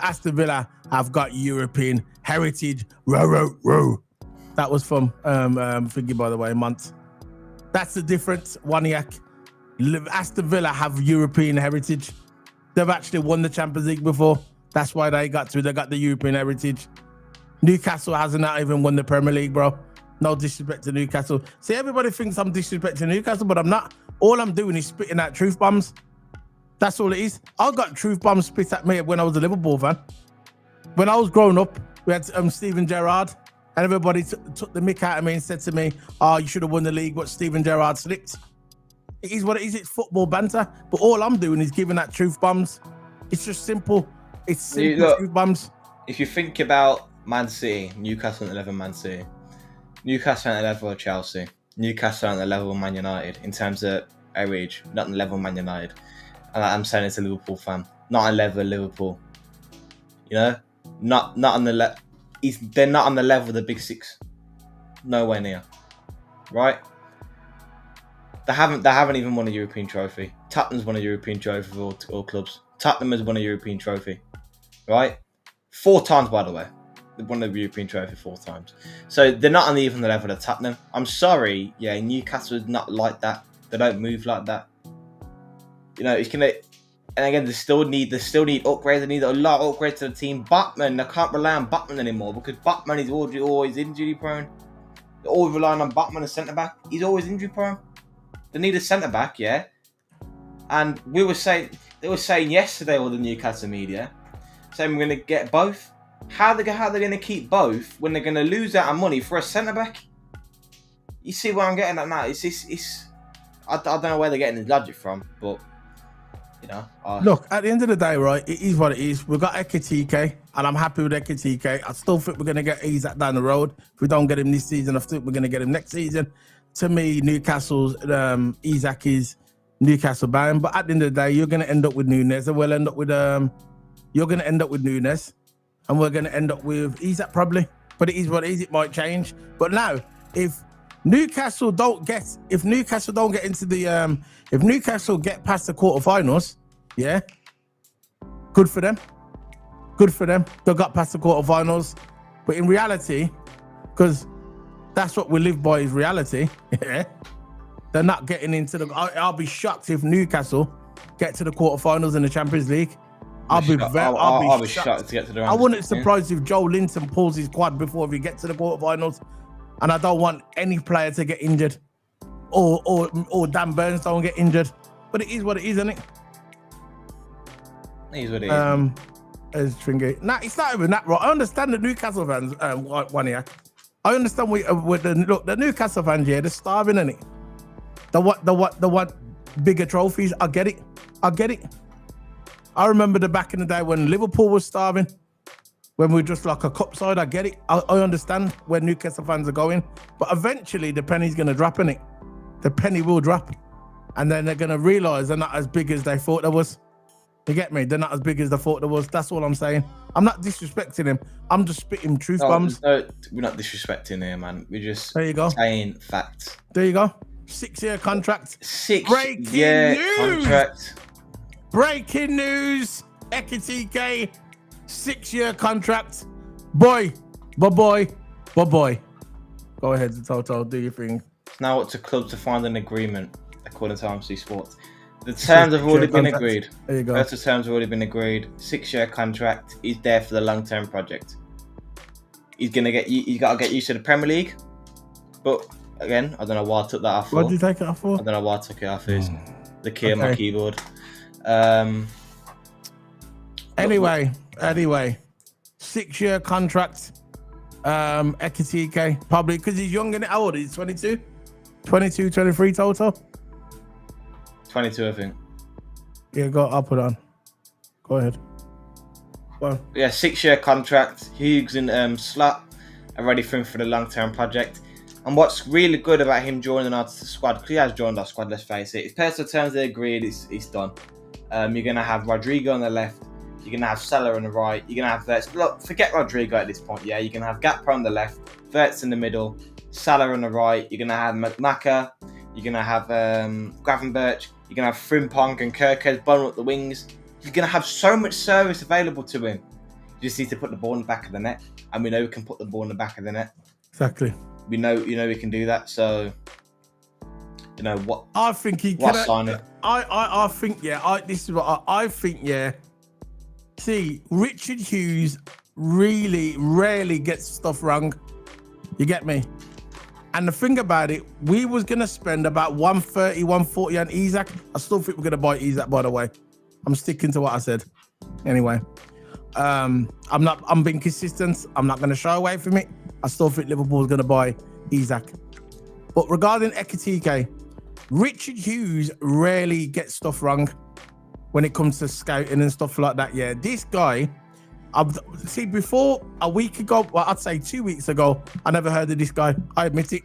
Aston Villa have got European heritage. Row. That was from Figgy, by the way, Mont. That's the difference, Waniak. Aston Villa have European heritage. They've actually won the Champions League before. That's why they got the European heritage. Newcastle hasn't even won the Premier League, bro. No disrespect to Newcastle. See, everybody thinks I'm disrespecting Newcastle, but I'm not. All I'm doing is spitting out truth bombs. That's all it is. I got truth bombs spit at me when I was a Liverpool fan. When I was growing up, we had Steven Gerrard, and everybody took the mick out of me and said to me, "Oh, you should have won the league, but Steven Gerrard slipped." It is what it is. It's football banter. But all I'm doing is giving out truth bombs. It's just simple. It's simple truth bombs. If you think about Man City, Newcastle at the level of Man City, Newcastle at the level of Chelsea, Newcastle at the level of Man United in terms of age, not on the level of Man United. And I'm saying it's a Liverpool fan, not on the level of Liverpool. You know, not on the level. They're not on the level of the big 6. Nowhere near. Right? They haven't even won a European trophy. Tottenham's won a European trophy for all clubs. Tottenham has won a European trophy. Right? 4 times, by the way. won the European trophy 4 times. So they're not on even the level of Tottenham. I'm sorry, yeah, Newcastle is not like that. They don't move like that. You know, it's gonna. And again, they still need upgrades. They need a lot of upgrades to the team. Batman, I can't rely on Batman anymore because Batman is always injury prone. They're always relying on Batman as centre back. He's always injury prone. They need a centre back, yeah. And they were saying yesterday, all the Newcastle media, saying we're going to get both. How are they going to keep both when they're going to lose out on money for a centre back? You see where I'm getting at now? I don't know where they're getting the logic from, but you know. Look, at the end of the day, right, it is what it is. We've got Ekitike, and I'm happy with Ekitike. I still think we're going to get Isak down the road. If we don't get him this season, I think we're going to get him next season. To me, Newcastle's Isak is Newcastle bound, but at the end of the day, you're going to end up with Nunes, and we'll end up with you're going to end up with Nunes, and we're going to end up with Isak probably. But it is what it is. It might change. But now, if Newcastle don't get into the if Newcastle get past the quarterfinals, yeah, good for them. Good for them. They got past the quarterfinals, but in reality, because that's what we live by is reality. Yeah, they're not getting into the. I'll be shocked if Newcastle get to the quarterfinals in the Champions League. I'll be shocked to get to the. I wouldn't be surprised if Joe Linton pulls his quad before we get to the quarterfinals. And I don't want any player to get injured, or Dan Burns don't get injured. But it is what it is, isn't it? It is what it is. As Tringy. Nah, it's not even that, right? I understand the Newcastle fans. One here. I understand with the Newcastle fans. Yeah, they're starving, innit? They want bigger trophies. I get it. I remember the back in the day when Liverpool was starving. When we're just like a cup side, I get it. I understand where Newcastle fans are going. But eventually, the penny's going to drop, innit? The penny will drop. And then they're going to realise they're not as big as they thought there was. You get me? They're not as big as they thought there was. That's all I'm saying. I'm not disrespecting him. I'm just spitting truth bombs. No, we're not disrespecting here, man. We're just saying facts. There you go. 6-year contract. Breaking contract. Breaking news. Ekitike. 6-year contract. Boy. Go ahead, Toto, do your thing. It's now up to clubs to find an agreement, according to RMC Sports. The terms have already been agreed. There you go. The terms have already been agreed. 6-year contract. He's there for the long-term project. He's got to get used to the Premier League. But again, I don't know why I took that off. What did you take it off for? I don't know why I took it off. It's the key on my keyboard. Anyway, 6-year contract. Ekitike, probably because he's young, and how old? He's 22, 23 total. 22, I think. Yeah, I'll put on. Go ahead. Well, yeah, 6-year contract. Hughes and Slot are ready for him for the long-term project. And what's really good about him joining our squad, because he has joined our squad, let's face it, his personal terms they agreed, it's done. You're going to have Rodrygo on the left. You're going to have Salah on the right. You're going to have Verts. Look, forget Rodrygo at this point, yeah? You're going to have Gakpo on the left, Verts in the middle, Salah on the right. You're going to have Maka. You're going to have Gravenberch. You're going to have Frimpong and Kirkes bundling up the wings. You're going to have so much service available to him. You just need to put the ball in the back of the net. And we know we can put the ball in the back of the net. Exactly. We know we can do that. So, you know what? I think he can. I think, yeah. This is what I think, yeah. See, Richard Hughes really rarely gets stuff wrong. You get me? And the thing about it, we was going to spend about 130, 140 on Isak. I still think we're going to buy Isak, by the way. I'm sticking to what I said. Anyway, I'm being consistent. I'm not going to shy away from it. I still think Liverpool's going to buy Isak. But regarding Ekitike, Richard Hughes rarely gets stuff wrong when it comes to scouting and stuff like that. Yeah, this guy, before a week ago, well, I'd say 2 weeks ago, I never heard of this guy. I admit it.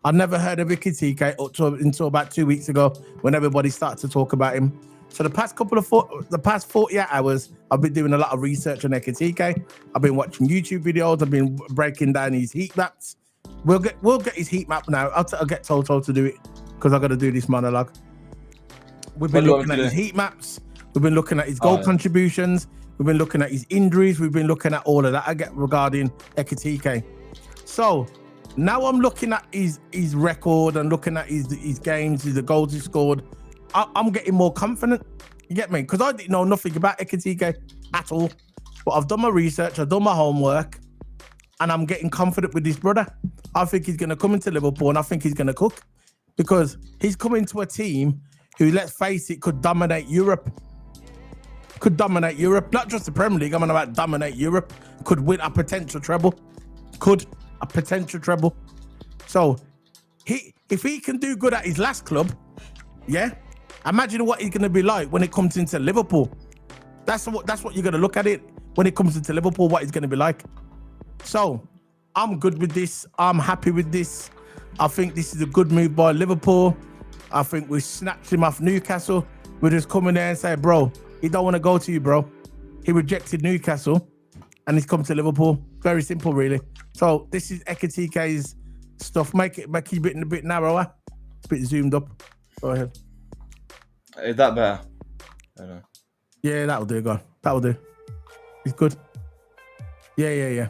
I never heard of Ekitike until about 2 weeks ago when everybody started to talk about him. So the past 48 hours, I've been doing a lot of research on Ekitike. I've been watching YouTube videos. I've been breaking down his heat maps. We'll get his heat map now. I'll get Toto to do it because I've got to do this monologue. We've been looking at his heat maps. We've been looking at his goal contributions. We've been looking at his injuries. We've been looking at all of that regarding Ekitike. So now I'm looking at his record and looking at his games, the goals he scored. I'm getting more confident. You get me? Because I didn't know nothing about Ekitike at all. But I've done my research, I've done my homework, and I'm getting confident with this brother. I think he's going to come into Liverpool and I think he's going to cook, because he's coming to a team who, let's face it, could dominate Europe. Could dominate Europe, not just the Premier League. I'm on about dominate Europe. Could win a potential treble. So if he can do good at his last club, yeah, imagine what he's going to be like when it comes into Liverpool. That's what you're going to look at it when it comes into Liverpool, what he's going to be like. So I'm good with this. I'm happy with this. I think this is a good move by Liverpool. I think we snatched him off Newcastle. We're just coming there and say, bro, he don't want to go to you, bro. He rejected Newcastle and he's come to Liverpool. Very simple, really. So this is Ekitike's stuff. Make it a bit narrower, a bit zoomed up. Go ahead. Is that better? I don't know. Yeah, that'll do, go on. That'll do. It's good. Yeah.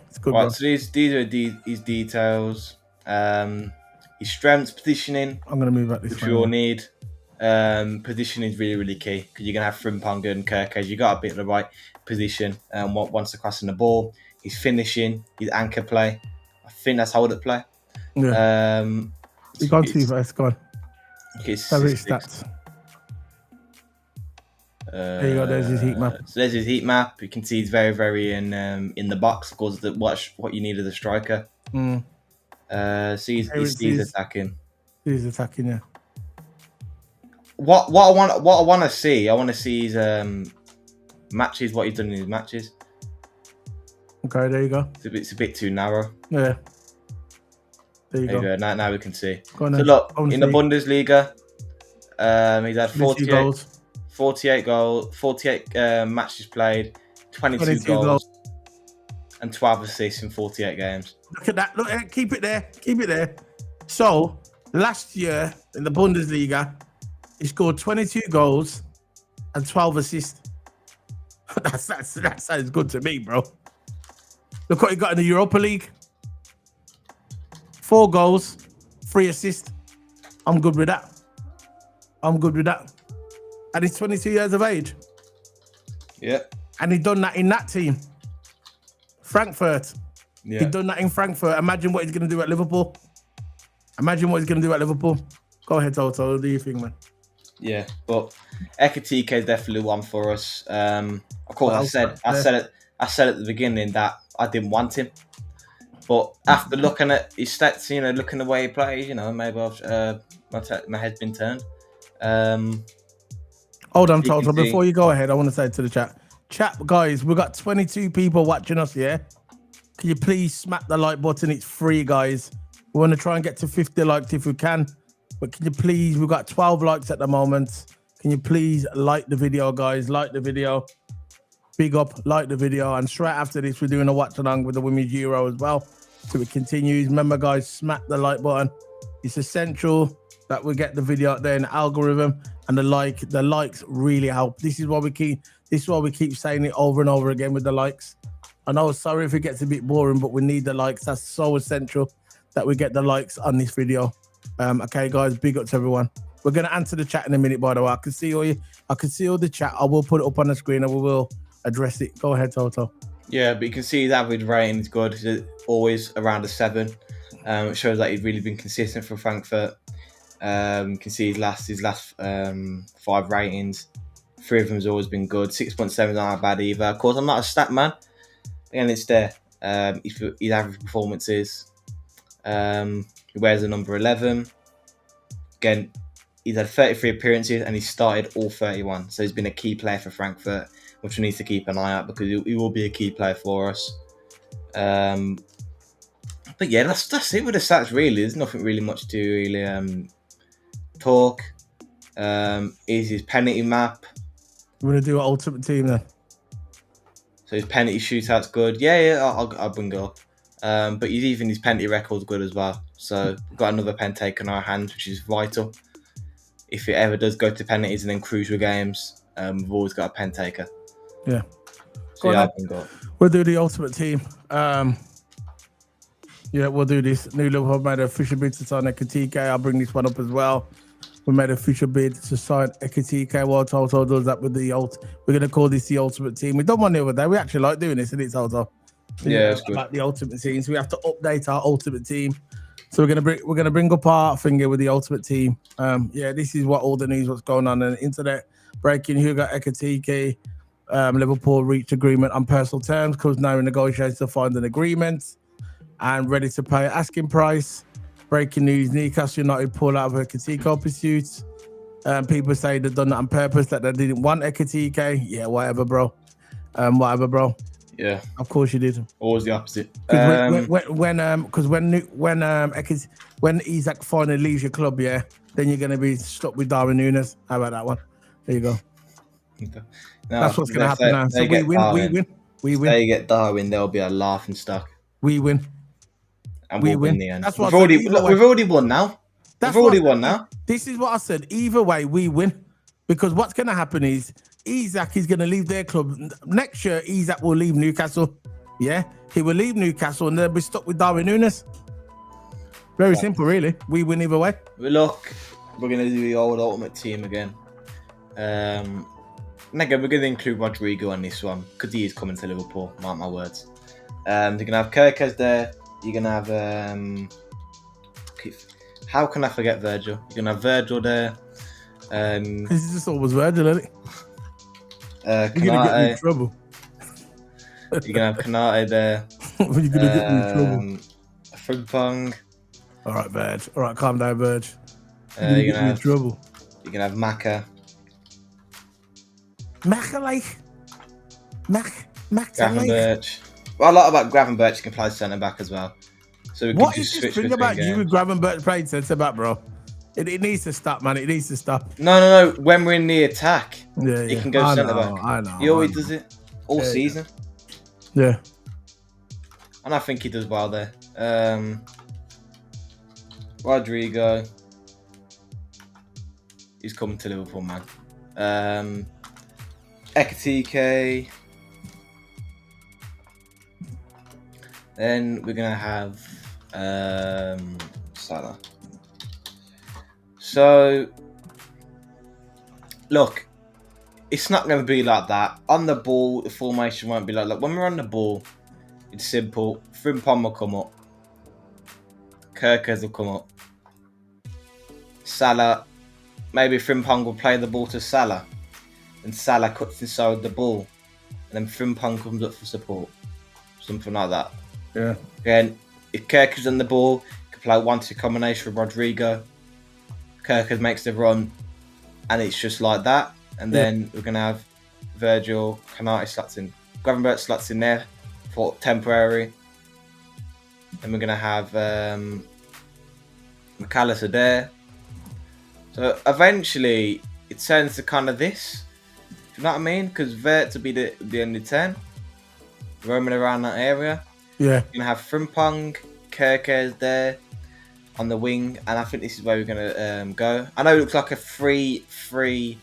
It's good. Right, bro. so these are his details. His strengths, positioning, I'm going to move back this which way. we all need. Positioning is really, really key, because you're going to have Frimpong and Kirk. You got to be at the right position once they're crossing the ball. His finishing, his anchor play. I think that's hold up play. Yeah. You've gone too fast. Go on. His Have his stats. There you go. There's his heat map. So there's his heat map. You can see he's very, very in the box. Of course, what you need as a striker. Mm. So he's attacking. He's attacking, yeah. What I want to see his matches. What he's done in his matches. Okay, there you go. It's a bit too narrow. Yeah. There you go. Now we can see. Go on So then. look, in the Bundesliga, he's had 48 goals, 48 matches played, 22 goals, and 12 assists in 48 games. Look at that. Look, keep it there. So last year in the Bundesliga, he scored 22 goals and 12 assists. That sounds good to me, bro. Look what he got in the Europa League. 4 goals, 3 assists. I'm good with that. And he's 22 years of age. Yeah. And he done that in that team. Frankfurt. Yeah. He done that in Frankfurt. Imagine what he's going to do at Liverpool. Go ahead, Toto. What do you think, man? Yeah, but Ekitike is definitely one for us. Of course, I said at the beginning that I didn't want him, but after looking at his stats, looking the way he plays, maybe my head's been turned. Hold on, Toto. Before you go ahead, I want to say to the chat, guys, we've got 22 people watching us here. Can you please smack the like button? It's free, guys. We want to try and get to 50 likes if we can. But can you please, we've got 12 likes at the moment. Can you please like the video, guys? Like the video. Big up, like the video. And straight after this, we're doing a watch along with the Women's Euro as well. So it continues. Remember, guys, smack the like button. It's essential that we get the video out there in the algorithm. And the likes really help. This is why we keep saying it over and over again with the likes. I know, sorry if it gets a bit boring, but we need the likes. That's so essential that we get the likes on this video. Okay, guys, big up to everyone. We're gonna answer the chat in a minute, by the way. I can see all the chat. I will put it up on the screen and we will address it. Go ahead, Toto. Yeah, but you can see his average rating is good. It's always around a 7. It shows that he's really been consistent for Frankfurt. You can see his last 5 ratings. 3 of them has always been good. 6.7 aren't bad either. Of course, I'm not a stat man. Again, it's there. His average performances. He wears the number 11. Again, he's had 33 appearances and he started all 31. So he's been a key player for Frankfurt, which we need to keep an eye out because he will be a key player for us. But yeah, that's it with the stats, really. There's nothing really much to really talk. Is his penalty map. We're going to do an ultimate team then. So his penalty shootout's good. Yeah, I'll bring it up. But his penalty record's good as well. So we've got another pen take in our hands, which is vital. If it ever does go to penalties and then crucial games, we've always got a pen taker. Yeah. So on yeah, then. I can go. We'll do the ultimate team. Yeah, we'll do this. New Liverpool made an official bid to sign Ekitike. I'll bring this one up as well. We made an official bid to sign Ekitike. While Toto does that with the we're going to call this the ultimate team. We done one the other day. We actually like doing this, isn't it, Toto? Yeah, it's good. About the ultimate team. So we have to update our ultimate team. So we're gonna bring up our finger with the ultimate team. Yeah, this is what all the news what's going on the internet. Breaking Hugo Ekitike. Liverpool reached agreement on personal terms because now in negotiations to find an agreement and ready to pay asking price. Breaking news: Newcastle United pull out of Ekitike pursuits. People say they've done that on purpose, that they didn't want Ekitike. Yeah, whatever, bro. Whatever, bro. Yeah, Of course you did. always the opposite. When Isak finally leaves your club, yeah, then you're gonna be stuck with Darwin Núñez. How about that one? There you go. No, That's what's gonna happen now. So we win. They get Darwin, there'll be a laughing stock. We win. And We we'll win. win the end. That's We've what I already, said, look, we've already won now. That's We've already what I won said. now. This is what I said. Either way, we win. Because what's gonna happen is Isak is gonna leave their club next year. Isak will leave Newcastle. Yeah, he will leave Newcastle and they'll be stuck with Darwin Núñez. Very simple, really. We win either way. Look, we're going to do the old ultimate team again. And again, we're going to include Rodrygo on this one because he is coming to Liverpool, mark my words. You're going to have Kirkes there. You're going to have... how can I forget Virgil? You're going to have Virgil there. This is just always Virgil, isn't it? You're going to get me in trouble. You're going to have Kanate there. You're going to get me in trouble. Frimpong. All right, Verge. All right, calm down, Verge. You're gonna have trouble. You're gonna have Maka. Gravenberch. Well, a lot about Gravenberch. You can play centre back as well. So we what can is just this switch thing about games. you with Gravenberch playing centre back, bro? It needs to stop, man. It needs to stop. No. When we're in the attack, Yeah, he can go centre back. I know. He always does it all season. Yeah. And I think he does well there. Rodrygo. He's coming to Liverpool, man. Ekitike. Then we're gonna have Salah. So look, it's not gonna be like that. On the ball, the formation won't be like that. When we're on the ball, it's simple. Frimpong will come up. Kirkes will come up. Salah, maybe Frimpong will play the ball to Salah. And Salah cuts inside the ball. And then Frimpong comes up for support. Something like that. Yeah. Again, if Kirkes on the ball, you can play 1-2 combination with Rodrygo. Kirkes makes the run. And it's just like that. And then we're going to have Virgil, Kanate slots in. Gravenberch slots in there for temporary. And we're going to have McAllister there. So eventually, it turns to kind of this. You know what I mean? Because Vert to be the only 10. Roaming around that area. Yeah. You're going to have Frimpong, Kirkes there on the wing. And I think this is where we're going to go. I know it looks like a 3-3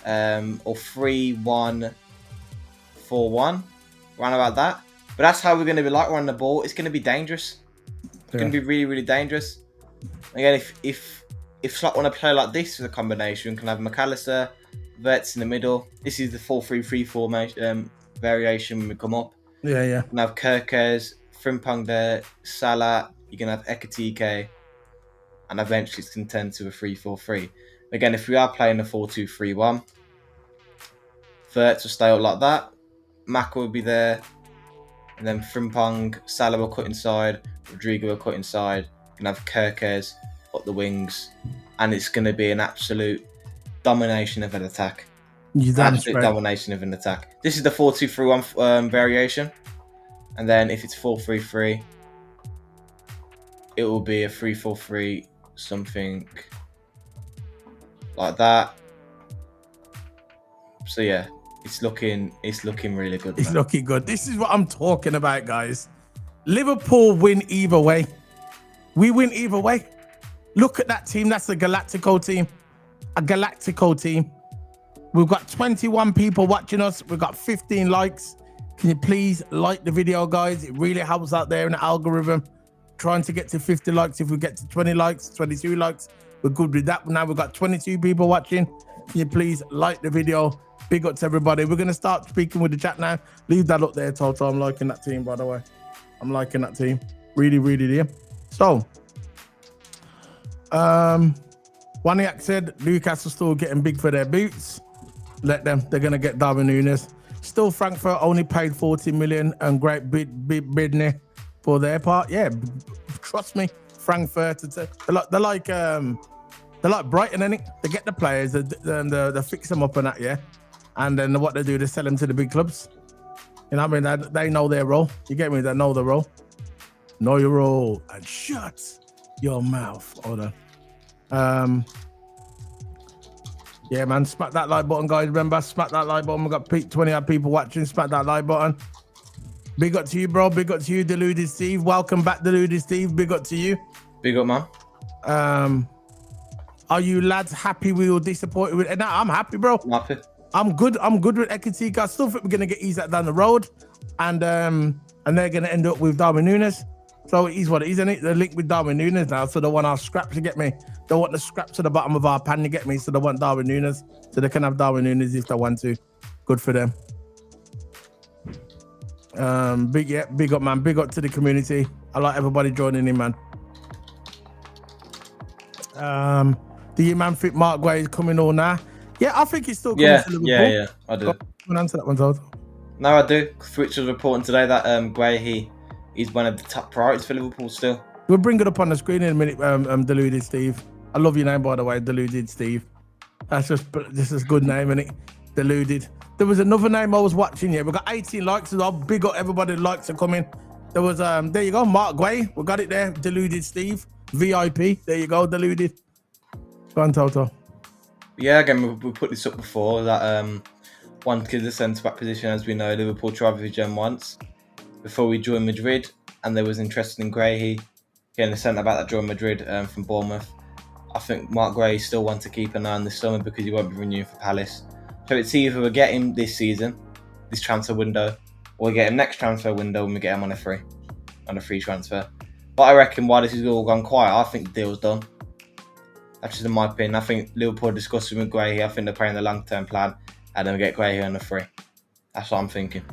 or 3-1-4-1. Around about that. But that's how we're going to be like on the ball. It's going to be dangerous. It's going to be really, really dangerous. Again, if Slot want to play like this with a combination, we can have McAllister, Verts in the middle. This is the 4-3-3 formation variation when we come up. Yeah. You can have Kirkes, Frimpong there, Salah. You can have Ekitike, and eventually it's going to turn to a 3-4-3. Again, if we are playing a 4-2-3-1, Verts will stay up like that. Maka will be there. And then Frimpong, Salah will cut inside, Rodrygo will cut inside. You can have Kirkes up the wings, and it's going to be an absolute domination of an attack. Absolute domination of an attack. This is the 4-2-3-1 variation, and then if it's 4-3-3, it will be a 3-4-3, something like that. So yeah. It's looking really good. It's looking good. This is what I'm talking about, guys. Liverpool win either way. We win either way. Look at that team. That's a Galactico team. A Galactico team. We've got 21 people watching us. We've got 15 likes. Can you please like the video, guys? It really helps out there in the algorithm. Trying to get to 50 likes. If we get to 20 likes, 22 likes, we're good with that. Now we've got 22 people watching. Can you please like the video? Big up to everybody. We're going to start speaking with the chat now. Leave that up there, Toto. I'm liking that team, by the way. I'm liking that team. Really, really dear. So, Waniak said Newcastle still getting big for their boots. Let them. They're going to get Darwin Núñez. Still, Frankfurt only paid 40 million and great bid for their part. Yeah, trust me, Frankfurt. They're like Brighton, innit? They get the players, they fix them up and that, yeah. And then what they do, they sell them to the big clubs. You know what I mean? They know their role. You get me? They know the role. Know your role and shut your mouth. Hold on. Yeah, man, smack that like button, guys. Remember, smack that like button. We've got 20 odd people watching. Smack that like button. Big up to you, bro. Big up to you, Deluded Steve. Welcome back, Deluded Steve. Big up to you. Big up, man. Are you lads happy we were disappointed with? No, I'm happy, bro. I'm happy. I'm good. I'm good with Ekitike. I still think we're gonna get Isak down the road, and they're gonna end up with Darwin Núñez. So it is what it is, isn't it? They're linked with Darwin Núñez now, so they want our scraps, to get me. They want the scraps at the bottom of our pan, to get me. So they want Darwin Núñez, so they can have Darwin Núñez if they want to. Good for them. Big up, man. Big up to the community. I like everybody joining in, man. Do you man think Mark Guay is coming on now? Yeah, I think he's still coming to Liverpool. Yeah, I do. Go on, answer that one, Toto. No, I do. Switch was reporting today that Guay, he's one of the top priorities for Liverpool still. We'll bring it up on the screen in a minute, Deluded Steve. I love your name, by the way, Deluded Steve. This is a good name, isn't it? Deluded. There was another name I was watching here. We got 18 likes, so I'll big up everybody that likes are coming. There was, there you go, Mark Guay. We got it there, Deluded Steve. VIP. There you go, Deluded. Go on, Toto. Yeah, again, we put this up before, that one kid, the centre-back position, as we know, Liverpool tried with Gen once before we joined Madrid, and there was interest in Guay, getting the centre-back that joined Madrid from Bournemouth. I think Mark Guay still wants to keep an eye on this summer because he won't be renewing for Palace. So it's either we get him this season, this transfer window, or we get him next transfer window when we get him on a free transfer. But I reckon while this has all gone quiet, I think the deal's done. That's just in my opinion. I think Liverpool are discussing with Guay. I think they're playing the long-term plan, and then we get Guay on a free. That's what I'm thinking.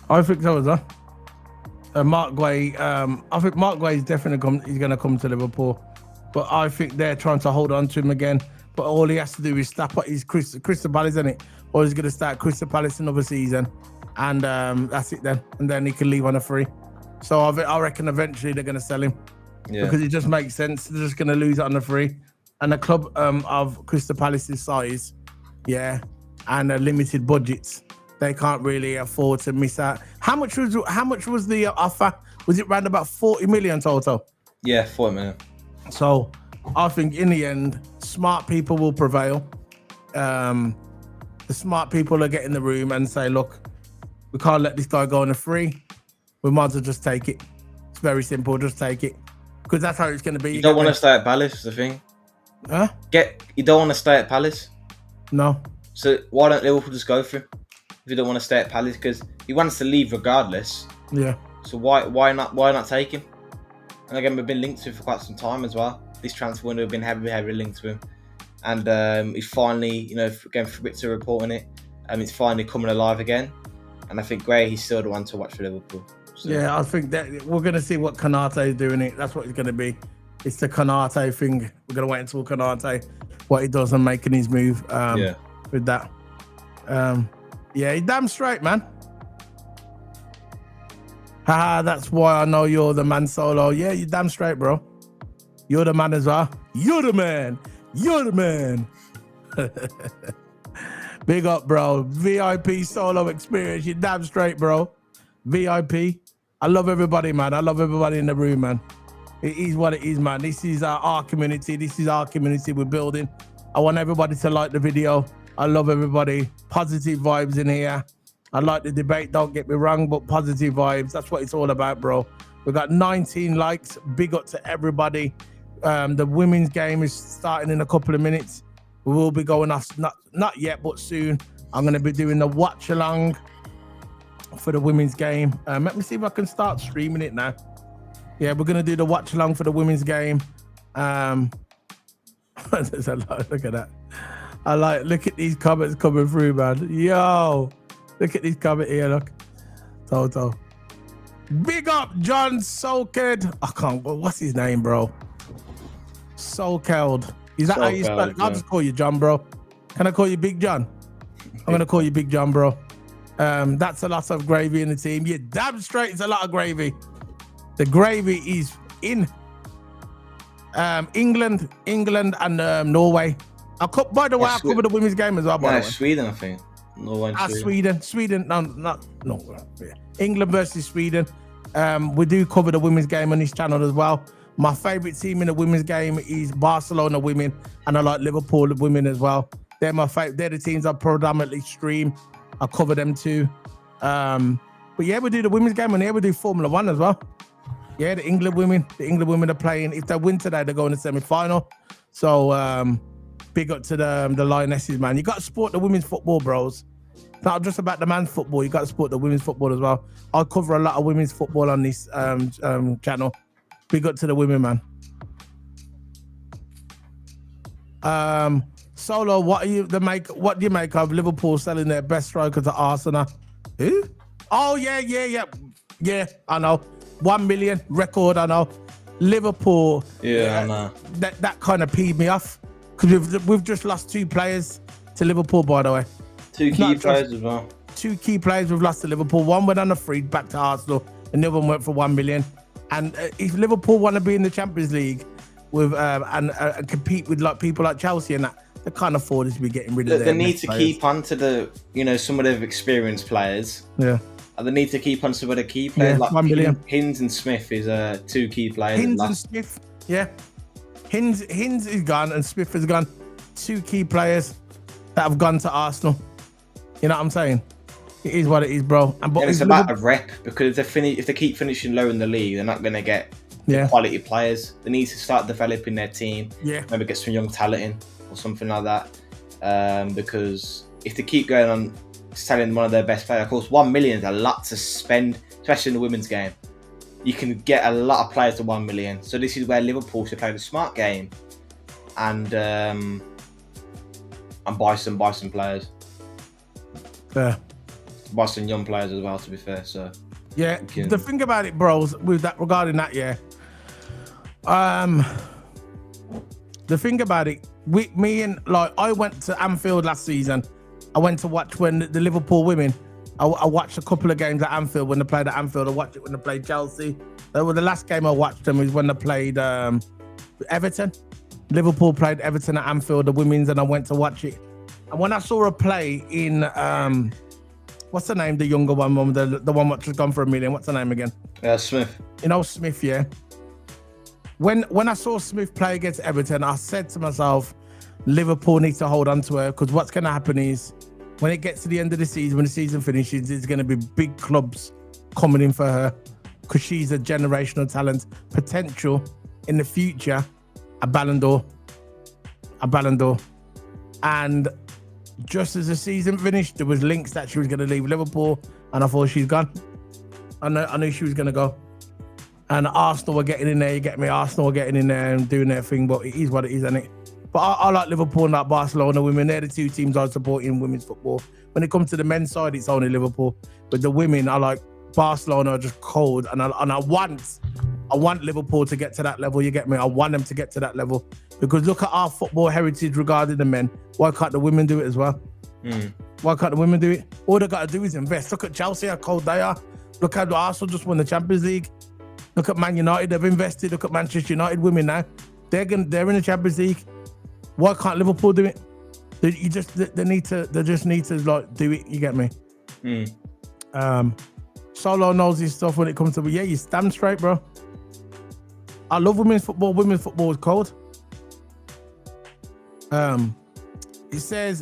I think so as well. Mark Guay, I think Mark Guay is definitely he's going to come to Liverpool, but I think they're trying to hold on to him again. But all he has to do is stop at his Crystal Palace, isn't it? Or he's going to start Crystal Palace another season, and that's it then. And then he can leave on a free. So I reckon eventually they're going to sell him, because it just makes sense. They're just going to lose it on the free. And a club of Crystal Palace's size, and limited budgets, they can't really afford to miss out. How much was the offer? Was it around about 40 million total? Yeah, 40 million. So I think in the end, smart people will prevail. The smart people will get in the room and say, look, we can't let this guy go on a free. We might as well just take it. It's very simple, just take it. Because that's how it's going to be. You don't want to stay at Palace, the thing. Huh? You don't want to stay at Palace? No. So why don't Liverpool just go for him? If you don't want to stay at Palace, because he wants to leave regardless. Yeah. So why not take him? And again, we've been linked to him for quite some time as well. This transfer window, we've been heavily linked to him, and he's finally, again, Fabrizio reporting it, it's finally coming alive again. And I think Gray, he's still the one to watch for Liverpool. So. Yeah, I think that we're going to see what Konate is doing. That's what it's going to be. It's the Konate thing. We're going to wait until Konate, what he does and making his move with that. Yeah, he's damn straight, man. Haha, that's why I know you're the man, Solo. Yeah, you're damn straight, bro. You're the man as well. You're the man. You're the man. Big up, bro. VIP Solo experience. You're damn straight, bro. VIP. I love everybody, man. I love everybody in the room, man. It is what it is, man. This is our community. This is our community we're building. I want everybody to like the video. I love everybody. Positive vibes in here. I like the debate, don't get me wrong, but positive vibes. That's what it's all about, bro. We got 19 likes. Big up to everybody. The women's game is starting in a couple of minutes. We will be going off, not yet, but soon. I'm going to be doing the watch along. for the women's game. Let me see if I can start streaming it now. Yeah, we're gonna do the watch along for the women's game. There's a lot. Look at that. Look at these comments coming through, man. Yo, look at these comments here. Look, Toto. Big up, John Solked. I can't. What's his name, bro? Solkeld. Is that how you spell it? I'll just call you John, bro. Can I call you Big John? I'm gonna call you Big John, bro. That's a lot of gravy in the team. Yeah, damn straight, it's a lot of gravy. The gravy is in England, and Norway. By the way, I covered the women's game as well. By the way, Sweden, I think. Norway, Sweden. No. Yeah. England versus Sweden. We do cover the women's game on this channel as well. My favorite team in the women's game is Barcelona women, and I like Liverpool women as well. They're my favorite. They're the teams I predominantly stream. I cover them too. But yeah, we do the women's game, and yeah, we do Formula One as well. Yeah, the England women are playing. If they win today, they're going to semi-final. So big up to the Lionesses, man. You got to support the women's football, bros. It's not just about the man's football. You got to support the women's football as well. I cover a lot of women's football on this channel. Big up to the women, man. Solo, what do you make of Liverpool selling their best striker to Arsenal? Who? Oh yeah. I know. 1 million record. I know. Liverpool. Yeah, I know. That kind of peed me off because we've just lost 2 players to Liverpool. By the way, 2 key players as well. 2 key players we've lost to Liverpool. One went on a free back to Arsenal, and the other one went for 1 million. And if Liverpool want to be in the Champions League with and compete with like people like Chelsea and that, they can't afford to be getting rid of them. They need to keep on to the some of the experienced players. Yeah. And they need to keep on some of the key players. Yeah, like 1 million. Hins and Smith is 2 key players. Hins and Smith, yeah. Hins is gone and Smith is gone. 2 key players that have gone to Arsenal. You know what I'm saying? It is what it is, bro. And it's about a rep, because if they keep finishing low in the league, they're not going to get quality players. They need to start developing their team. Yeah. Maybe get some young talent in or something like that. Because if they keep going on selling one of their best players, of course, 1 million is a lot to spend, especially in the women's game. You can get a lot of players to 1 million. So this is where Liverpool should play the smart game and buy some players. Yeah. Buy some young players as well, to be fair. So yeah, the thing about it, bros, with that regarding that, yeah. The thing about it, I went to Anfield last season. I went to watch when the Liverpool women. I watched a couple of games at Anfield when they played at Anfield. I watched it when they played Chelsea. The last game I watched them was when they played Everton. Liverpool played Everton at Anfield, the women's, and I went to watch it. And when I saw a play in what's the name? The younger one, the one which has gone for 1 million. What's the name again? Smith. Smith, yeah. When I saw Smith play against Everton, I said to myself, Liverpool needs to hold on to her, because what's going to happen is when it gets to the end of the season, when the season finishes, there's going to be big clubs coming in for her, because she's a generational talent, potential in the future, a Ballon d'Or. And just as the season finished, there was links that she was going to leave Liverpool, and I thought she's gone. I knew she was going to go. And Arsenal were getting in there, you get me? Arsenal were getting in there and doing their thing, but it is what it is, isn't it? But I like Liverpool and like Barcelona women. They're the 2 teams I support in women's football. When it comes to the men's side, it's only Liverpool. But the women, I like Barcelona, are just cold. And I want Liverpool to get to that level, you get me? I want them to get to that level. Because look at our football heritage regarding the men. Why can't the women do it as well? Why can't the women do it? All they got to do is invest. Look at Chelsea, how cold they are. Look how Arsenal just won the Champions League. Look at Man United, they've invested. Look at Manchester United women now. They're in the Champions League. Why can't Liverpool do it? They just need to like do it. You get me? Solo knows his stuff when it comes to. Yeah, you stand straight, bro. I love women's football. Women's football is cold. It says,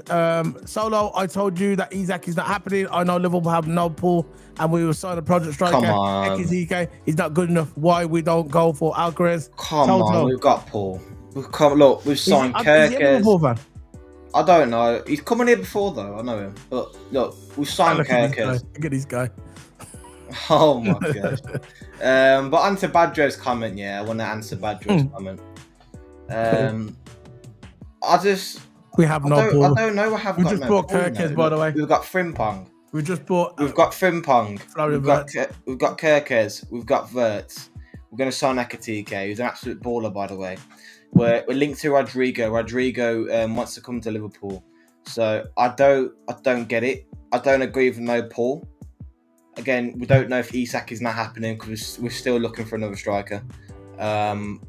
Solo, I told you that Isaac is not happening. I know Liverpool have no pool, and we will sign a project striker. Come on. Ekitike is not good enough. Why we don't go for Alcaraz? Come on, we've got Paul. We've signed Kirkers. I don't know. He's coming here before though. I know him. But look, we've signed Kirkers. Look at this guy. Oh my gosh. But onto Badro's comment, yeah, I want to answer Badro's comment. We have I no ball. don't know. I have We got just no bought ball, Kirkes, no. by the way. We've got Frimpong. We just bought. We've got Frimpong. Florian We've got Kirkes. We've got Wirtz. We're going to sign Ekitike, who's an absolute baller, by the way. We're linked to Rodrygo. Rodrygo wants to come to Liverpool, so I don't get it. I don't agree with no Paul. Again, we don't know if Isak is not happening because we're still looking for another striker. And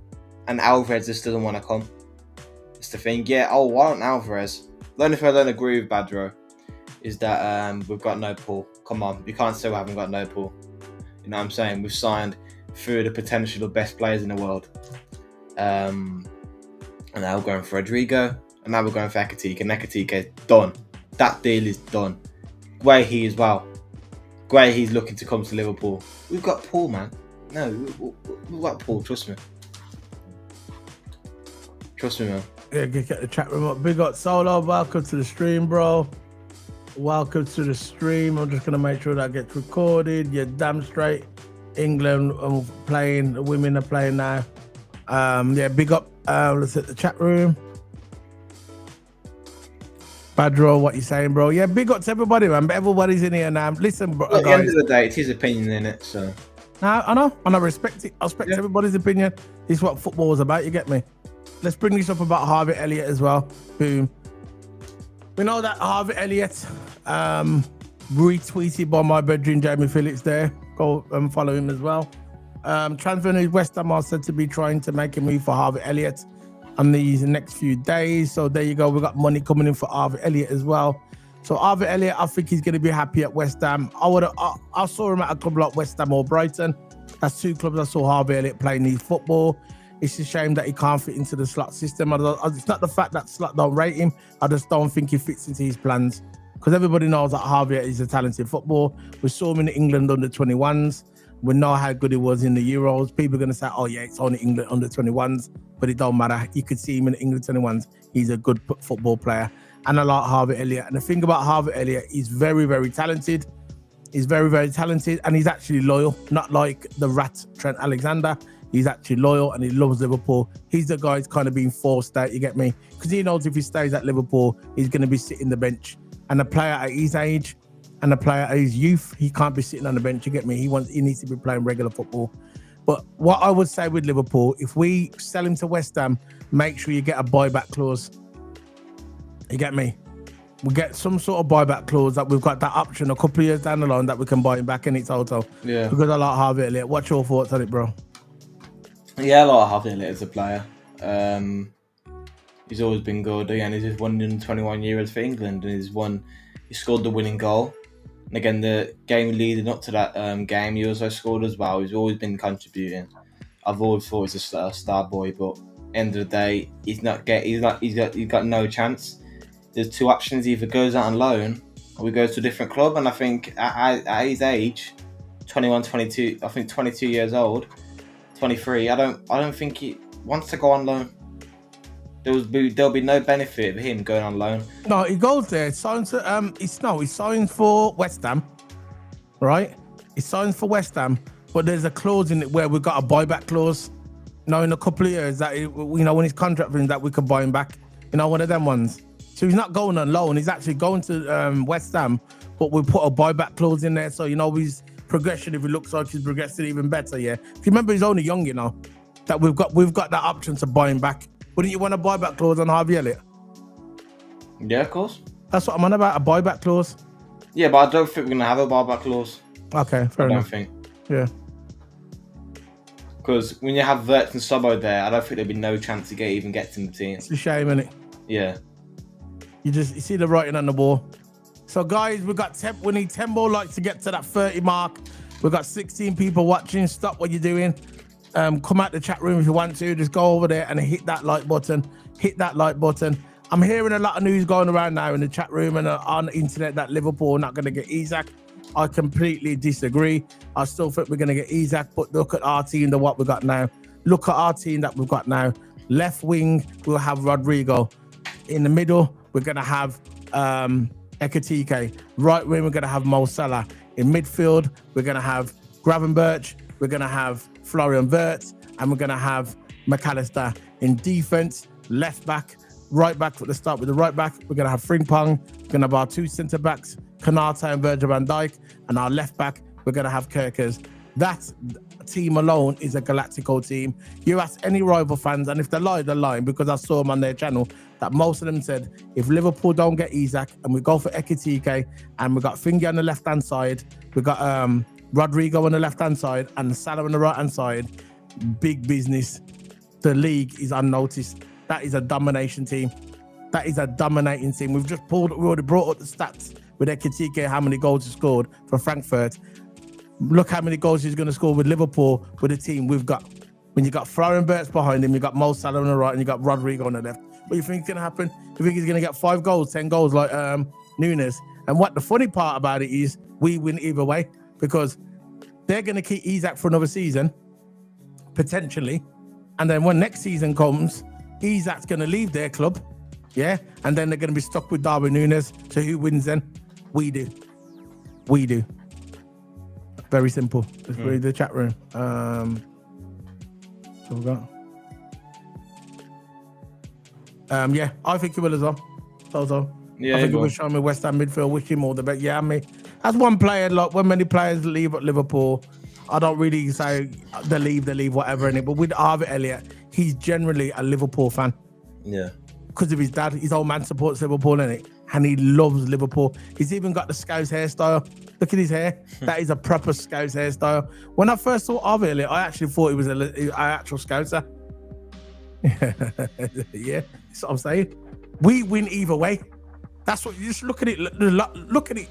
Alvarez just doesn't want to come. It's the thing. Yeah, why don't Alvarez? The only thing I don't agree with Badro is that we've got no Paul. Come on, you can't say we haven't got no Paul. You know what I'm saying? We've signed 3 of the potential best players in the world. And now we're going for Rodrygo, and now we're going for Ekitike. And Ekitike, done. That deal is done. Guehi as well. Guehi's looking to come to Liverpool. We've got Paul, man. No, we've got Paul. Trust me. Trust me, man. Yeah, get the chat room up. Big up Solo. Welcome to the stream, bro. Welcome to the stream. I'm just gonna make sure that gets recorded. You're damn straight. England playing. The women are playing now. Yeah, big up. Let's hit the chat room. Badro, what you saying, bro? Yeah, big up to everybody, man. Everybody's in here now. Listen, bro. Well, at the end of the day, it's his opinion in it, so. I know, and I respect it. I respect everybody's opinion. This is what football is about. You get me? Let's bring this up about Harvey Elliott as well. Boom. We know that Harvey Elliott retweeted by my brethren Jamie Phillips there. Go and follow him as well. Transfer news: West Ham are said to be trying to make a move for Harvey Elliott on these next few days. So there you go. We got money coming in for Harvey Elliott as well. So Harvey Elliott, I think he's going to be happy at West Ham. I saw him at a club like West Ham or Brighton. That's 2 clubs I saw Harvey Elliott playing his football. It's a shame that he can't fit into the slot system. It's not the fact that slot don't rate him. I just don't think he fits into his plans. Because everybody knows that Harvey is a talented footballer. We saw him in England under 21s. We know how good he was in the Euros. People are going to say, oh yeah, it's only England under 21s. But it don't matter. You could see him in England 21s. He's a good football player. And I like Harvey Elliott. And the thing about Harvey Elliott, he's very, very talented. He's very, very talented. And he's actually loyal. Not like the rat Trent Alexander. He's actually loyal and he loves Liverpool. He's the guy who's kind of being forced out, you get me? Because he knows if he stays at Liverpool, he's going to be sitting the bench. And a player at his age and a player at his youth, he can't be sitting on the bench, you get me? He needs to be playing regular football. But what I would say with Liverpool, if we sell him to West Ham, make sure you get a buyback clause. You get me? We get some sort of buyback clause that we've got that option a couple of years down the line that we can buy him back in its TOTO. Yeah. Because I like Harvey Elliott. What's your thoughts on it, bro? Yeah, I like Harvey Elliott as a player. He's always been good. Again, he's just 121 Euros for England, and he scored the winning goal. And again, the game leading up to that game, he also scored as well. He's always been contributing. I've always thought he's a star boy, but end of the day, he's got no chance. There's 2 options: either goes out on loan or he goes to a different club. And I think at his age, 21, 22, I think 22 years old, 23. I don't think he wants to go on loan. There'll be no benefit of him going on loan. No, he goes there. Signs he signs for West Ham, right? He signs for West Ham, but there's a clause in it where we've got a buyback clause. In a couple of years that when his contract ends, that we could buy him back. One of them ones. So he's not going on loan. He's actually going to West Ham, but we put a buyback clause in there. So his progression, if he looks like he's progressing even better, yeah. If you remember, he's only young, that we've got that option to buy him back. Wouldn't you want a buyback clause on Harvey Elliott? Yeah, of course. That's what I'm on about, a buyback clause. Yeah, but I don't think we're going to have a buyback clause. Okay, fair enough. I don't think. Yeah. Because when you have Wirtz and Sobo there, I don't think there'd be no chance to even get to the team. It's a shame, isn't it? Yeah. You see the writing on the wall. So guys, we need 10 more likes to get to that 30 mark. We've got 16 people watching. Stop what you're doing. Come out the chat room if you want to. Just go over there and hit that like button. Hit that like button. I'm hearing a lot of news going around now in the chat room and on the internet that Liverpool are not going to get Isak. I completely disagree. I still think we're going to get Isak, but look at our team, what we've got now. Look at our team that we've got now. Left wing, we'll have Rodrygo. In the middle, we're going to have Ekitike. Right wing, we're going to have Mo Salah. In midfield, we're going to have Gravenberch, we're going to have Florian Wirtz, and we're going to have McAllister. In defense, left back, right back. Let's start with the right back. We're going to have Frimpong. We're going to have our two centre backs, Konate and Virgil van Dijk. And our left back, we're going to have Kerkers. That team alone is a Galactico team. You ask any rival fans, and if they're lying, because I saw them on their channel, that most of them said, if Liverpool don't get Isak and we go for Ekitike, and we got Fingy on the left-hand side, we got Rodrygo on the left-hand side, and Salah on the right-hand side, big business. The league is unnoticed. That is a domination team. That is a dominating team. We already brought up the stats with Ekitike, how many goals he scored for Frankfurt. Look how many goals he's going to score with Liverpool, with the team we've got. When you got Florian Wirtz behind him, you got Mo Salah on the right, and you got Rodrygo on the left. What do you think is going to happen? You think he's going to get 5 goals, 10 goals like Nunes? And what the funny part about it is, we win either way, because they're going to keep Isak for another season, potentially. And then when next season comes, Isak's going to leave their club, yeah? And then they're going to be stuck with Darwin Nunes. So who wins then? We do. We do. Very simple. Let's read the chat room. So we got. Yeah, I think he will as well. TOTO. Yeah, I think he will show me West Ham midfield. Wish him all the best. Yeah, I mean, as one player, like when many players leave at Liverpool, I don't really say they leave, whatever in it. But with Harvey Elliott, he's generally a Liverpool fan. Yeah. Because of his dad, his old man supports Liverpool, innit? And he loves Liverpool. He's even got the Scouse hairstyle. Look at his hair. That is a proper Scouse hairstyle. When I first saw Harvey Elliott, I actually thought he was an actual Scouser. Yeah, that's what I'm saying. We win either way. That's what you just look at it. Look at it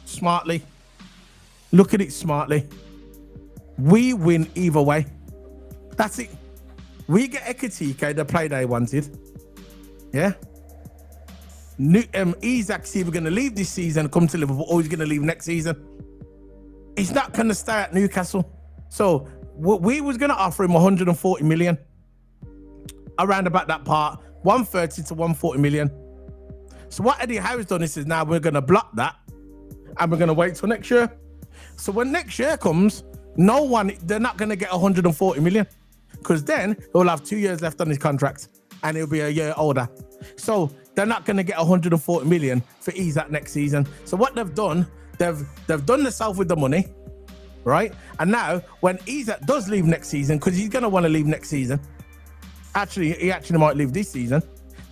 smartly. Look at it smartly. We win either way. That's it. We get Ekitike, the play they wanted. Yeah. Isak's either going to leave this season, come to Liverpool, or he's going to leave next season. He's not going to stay at Newcastle. So we was going to offer him 140 million. Around about that part, 130 to 140 million. So what Eddie Howe's done is now we're going to block that and we're going to wait till next year. So when next year comes, they're not going to get 140 million, because then he'll have 2 years left on his contract and he'll be a year older. So they're not going to get 140 million for Isak next season. So what they've done, they've done themselves with the money, right? And now when Isak does leave next season, because he's going to want to leave next season, he actually might leave this season,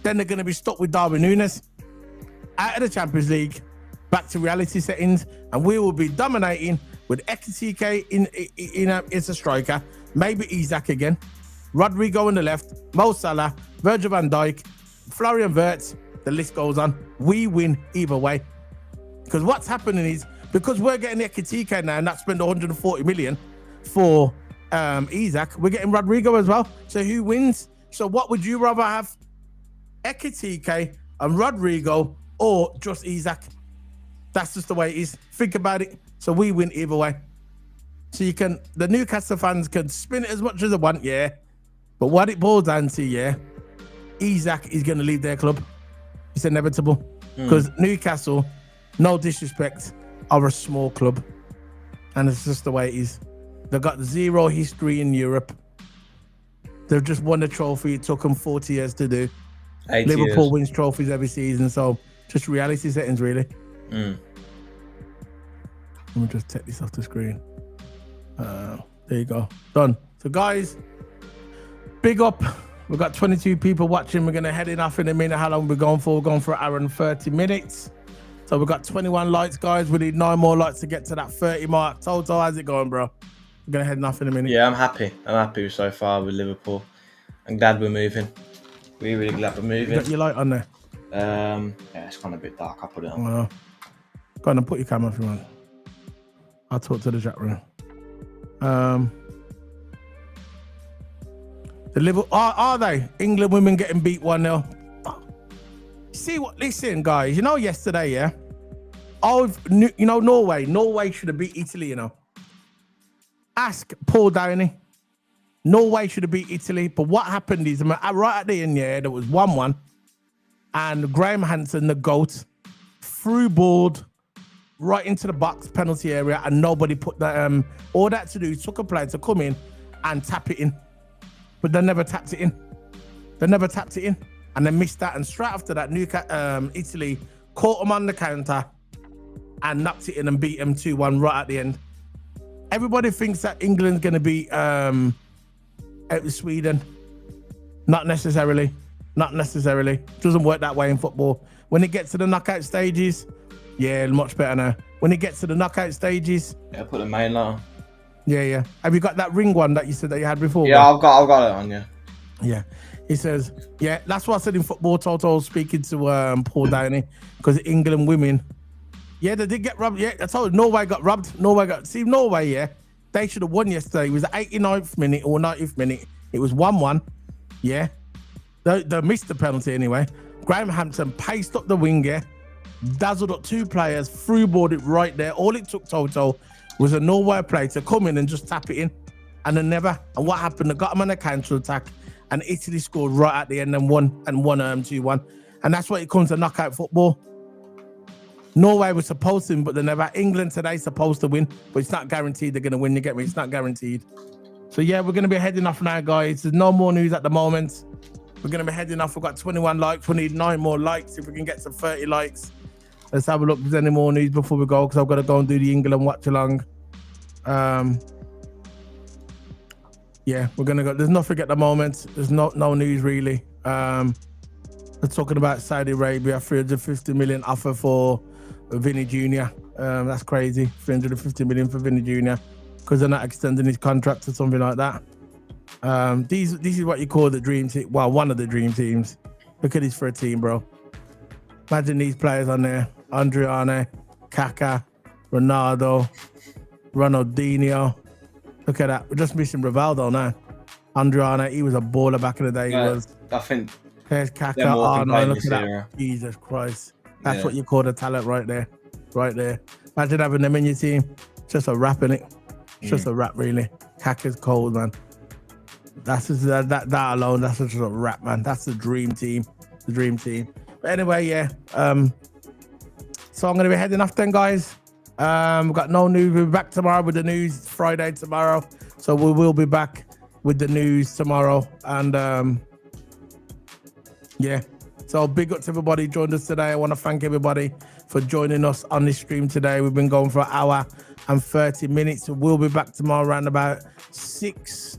then they're going to be stuck with Darwin Nunes out of the Champions League, back to reality settings, and we will be dominating with Ekitike as a striker, maybe Isak again, Rodrygo on the left, Mo Salah, Virgil van Dijk, Florian Wirtz, the list goes on. We win either way. Because what's happening is, because we're getting Ekitike now and not spend 140 million for Isak, we're getting Rodrygo as well. So who wins? So what would you rather have? Ekitike and Rodrygo, or just Isak? That's just the way it is. Think about it. So we win either way. So the Newcastle fans can spin it as much as they want, yeah. But what it boils down to, yeah, Isak is going to leave their club. It's inevitable. Because Newcastle, no disrespect, are a small club. And it's just the way it is. They've got zero history in Europe. They've just won a trophy. It took them 40 years to do. Liverpool wins trophies every season. So just reality settings, really. Let me just take this off the screen. There you go. Done. So guys, big up. We've got 22 people watching. We're going to head in off in a minute. How long we're going for? We're going for an hour and 30 minutes. So we've got 21 likes, guys. We need 9 more likes to get to that 30 mark. TOTO, how's it going, bro? We're going to head off in a minute. Yeah, I'm happy. I'm happy so far with Liverpool. I'm glad we're moving. We're really glad we're moving. You got your light on there? Yeah, it's kind of a bit dark. I'll put it on. Well, go on and put your camera if you want. I'll talk to the chat room. The Liverpool, are they? England women getting beat 1-0. See what? Listen, guys. You know, yesterday, yeah. Norway. Norway should have beat Italy. You know. Ask Paul Downey. Norway should have beat Italy, but what happened is right at the end, yeah, there was 1-1, and Graham Hansen, the GOAT, through board, right into the box, penalty area, and nobody put that. All that to do took a player to come in and tap it in, but they never tapped it in. They never tapped it in, and they missed that. And straight after that, Italy caught them on the counter and knocked it in and beat them 2-1 right at the end. Everybody thinks that England's going to beat Sweden. Not necessarily. Not necessarily. Doesn't work that way in football. When it gets to the knockout stages, yeah, much better now. When it gets to the knockout stages, yeah, put the main light on. Yeah. Have you got that ring one that you said that you had before? Yeah, I've got it on. Yeah. Yeah. He says, yeah, that's what I said in football. Toto speaking to Paul Downey, because England women, yeah, they did get robbed. Yeah, I told you, Norway got robbed. See, Norway, yeah, they should have won yesterday. It was the 89th minute or 90th minute. It was 1-1. Yeah. They missed the penalty anyway. Graham Hampton paced up the wing, yeah, dazzled up 2 players, through-balled it right there. All it took, Toto, was a Norway player to come in and just tap it in. And then never. And what happened? They got them on a counter-attack, and Italy scored right at the end and won 2-1. And that's what it comes to knockout football. Norway was supposed to win, but they never. England today supposed to win, but it's not guaranteed they're going to win. You get me? It's not guaranteed. So yeah, we're going to be heading off now, guys. There's no more news at the moment. We're going to be heading off. We've got 21 likes. We need 9 more likes. If we can get to 30 likes, let's have a look if there's any more news before we go, because I've got to go and do the England watch along. Yeah, we're going to go. There's nothing at the moment. There's no news really. They're talking about Saudi Arabia, 350 million offer for Vinny Jr. That's crazy. 350 million for Vinny Jr. because they're not extending his contract or something like that. This is what you call the dream team. Well, one of the dream teams. Look at this for a team, bro. Imagine these players on there: Andriane, Kaka, Ronaldo, Ronaldinho. Look at that. We're just missing Rivaldo now. Andriane, he was a baller back in the day. Yeah, he was. I think. There's Kaka. Oh no! Look at that. Jesus Christ. That's what you call the talent right there. Right there. Imagine having them in your team. Just a rap, innit? Just a rap, really. Kaka's cold, man. That's just, that alone. That's just a rap, man. That's the dream team. The dream team. But anyway, yeah. So I'm gonna be heading off then, guys. We've got no news. We'll be back tomorrow with the news. It's Friday tomorrow, so we will be back with the news tomorrow. And yeah. So big up to everybody who joined us today. I want to thank everybody for joining us on this stream today. We've been going for an hour and 30 minutes. We'll be back tomorrow around about 6.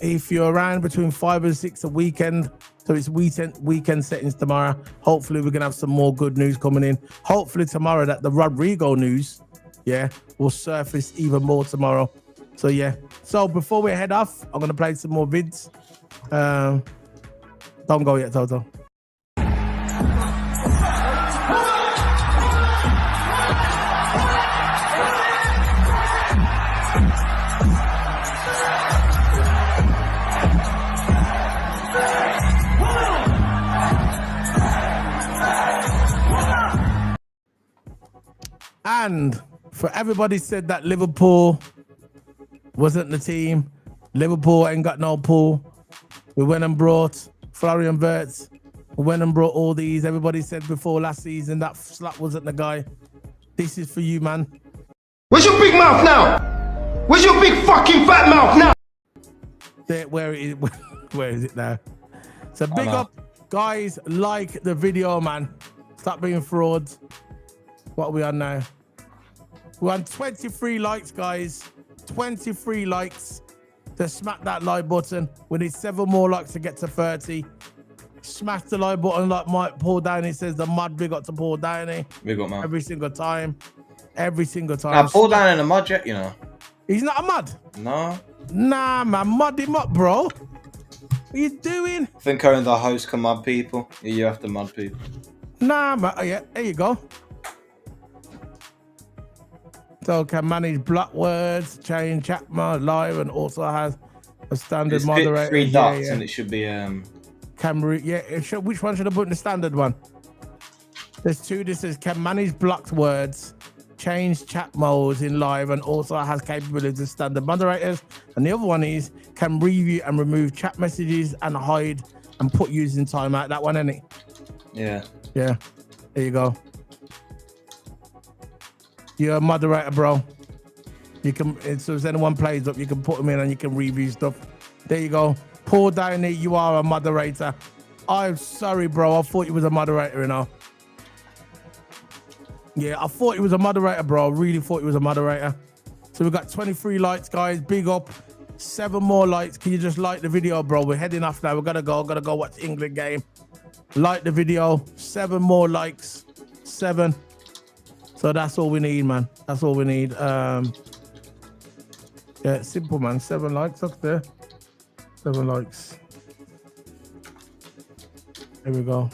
If you're around between 5 and 6 a weekend. So it's weekend settings tomorrow. Hopefully we're going to have some more good news coming in. Hopefully tomorrow that the Rodrygo news, yeah, will surface even more tomorrow. So yeah. So before we head off, I'm going to play some more vids. Don't go yet, Toto. And for everybody said that Liverpool wasn't the team, Liverpool ain't got no pull. We went and brought Florian Wirtz. We went and brought all these. Everybody said before last season that slut wasn't the guy. This is for you, man. Where's your big mouth now? Where's your big fucking fat mouth now? There, where is it now? So big up, guys. Like the video, man. Stop being frauds. What are we on now? We're on 23 likes, guys. 23 likes. To smack that like button. We need 7 more likes to get to 30. Smash the like button like Mike Paul Downey says. The mud big up to Paul Downey. Big up, man. Every single time. Every single time. Now, Paul Downey in the mud yet, you know. He's not a mud. No. Nah, man. Mud him up, bro. What are you doing? I think only the host can mud people. You have to mud people. Nah, man. Oh, yeah. There you go. So can manage block words, change chat mode live, and also has a standard moderator. 3 dots, and it should be Camera, yeah. Which one should I put in the standard one? There's 2. This says can manage blocked words, change chat modes in live, and also has capabilities of standard moderators. And the other one is can review and remove chat messages and hide and put users in timeout. That one, isn't it? Yeah. Yeah. There you go. You're a moderator, bro. You can, so if anyone plays up, you can put them in and you can review stuff. There you go. Paul Downey, you are a moderator. I'm sorry, bro. I thought you was a moderator, you know. Yeah, I thought he was a moderator, bro. I really thought he was a moderator. So we got 23 likes, guys. Big up. 7 more likes. Can you just like the video, bro? We're heading off now. Gotta go watch the England game. Like the video. 7 more likes. 7. So that's all we need, man. That's all we need. Yeah, it's simple, man. 7 likes up there. 7 likes. Here we go.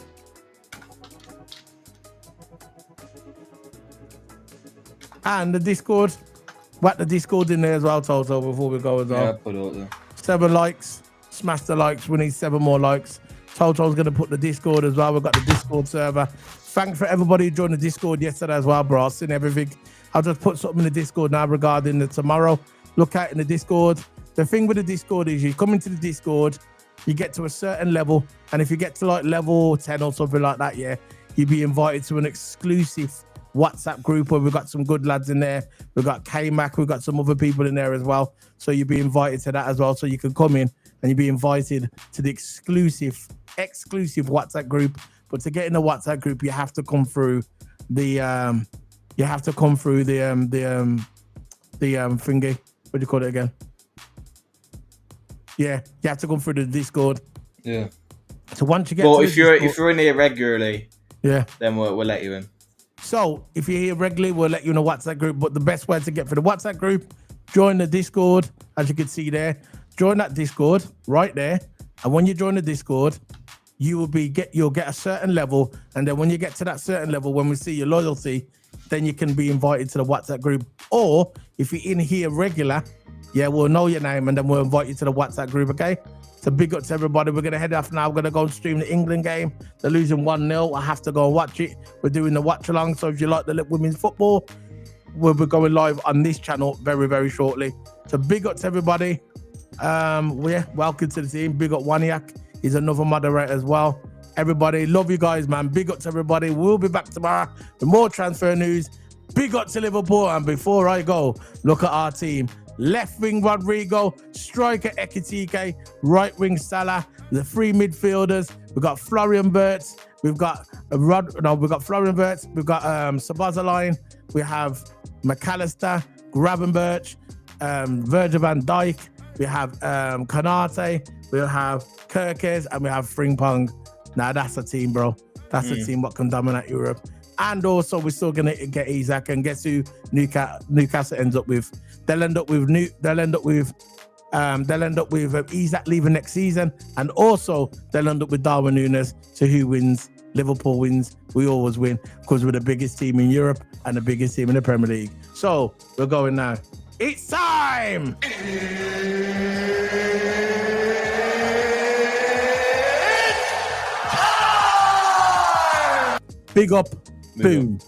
And the Discord. Whack the Discord in there as well, Toto, before we go as well. Yeah, I'll put it up there. 7 likes. Smash the likes. We need 7 more likes. Toto's going to put the Discord as well. We've got the Discord server. Thanks for everybody who joined the Discord yesterday as well, bro. I've seen everything. I'll just put something in the Discord now regarding the tomorrow. Look out in the Discord. The thing with the Discord is you come into the Discord, you get to a certain level, and if you get to like level 10 or something like that, yeah, you'll be invited to an exclusive WhatsApp group where we've got some good lads in there. We've got K-Mac, we've got some other people in there as well. So you'll be invited to that as well. So you can come in and you'll be invited to the exclusive WhatsApp group. But to get in the WhatsApp group, you have to come through the thingy. What do you call it again? Yeah, you have to come through the Discord. Yeah. So once you get Well, to if you're in here regularly, yeah, then we'll let you in. So if you're here regularly, we'll let you in a WhatsApp group. But the best way to get for the WhatsApp group, join the Discord, as you can see there. Join that Discord right there. And when you join the Discord, you'll get a certain level. And then when you get to that certain level, when we see your loyalty, then you can be invited to the WhatsApp group. Or if you're in here regular, yeah, we'll know your name and then we'll invite you to the WhatsApp group, okay? So big up to everybody. We're going to head off now. We're going to go and stream the England game. They're losing 1-0. I have to go and watch it. We're doing the watch along. So if you like the women's football, we'll be going live on this channel very, very shortly. So big up to everybody. Yeah, welcome to the team. Big up Waniak. He's another moderator as well. Everybody, love you guys, man. Big up to everybody. We'll be back tomorrow with more transfer news. Big up to Liverpool. And before I go, look at our team. Left wing Rodrygo, striker Ekitike, right wing Salah, the 3 midfielders. We've got Florian Wirtz, we've got Florian Wirtz, we've got Sabazzaline, we have McAllister, Gravenberch, Virgil van Dijk, we have Kanate, we have Kirkes, and we have Frimpong. Now that's a team, bro. That's a team that can dominate Europe. And also, we're still gonna get Isaac, and guess who Newcastle ends up with? They'll end up with Isaac leaving next season, and also they'll end up with Darwin Núñez. So who wins? Liverpool wins. We always win because we're the biggest team in Europe and the biggest team in the Premier League. So we're going now. It's time. Big up. Boom.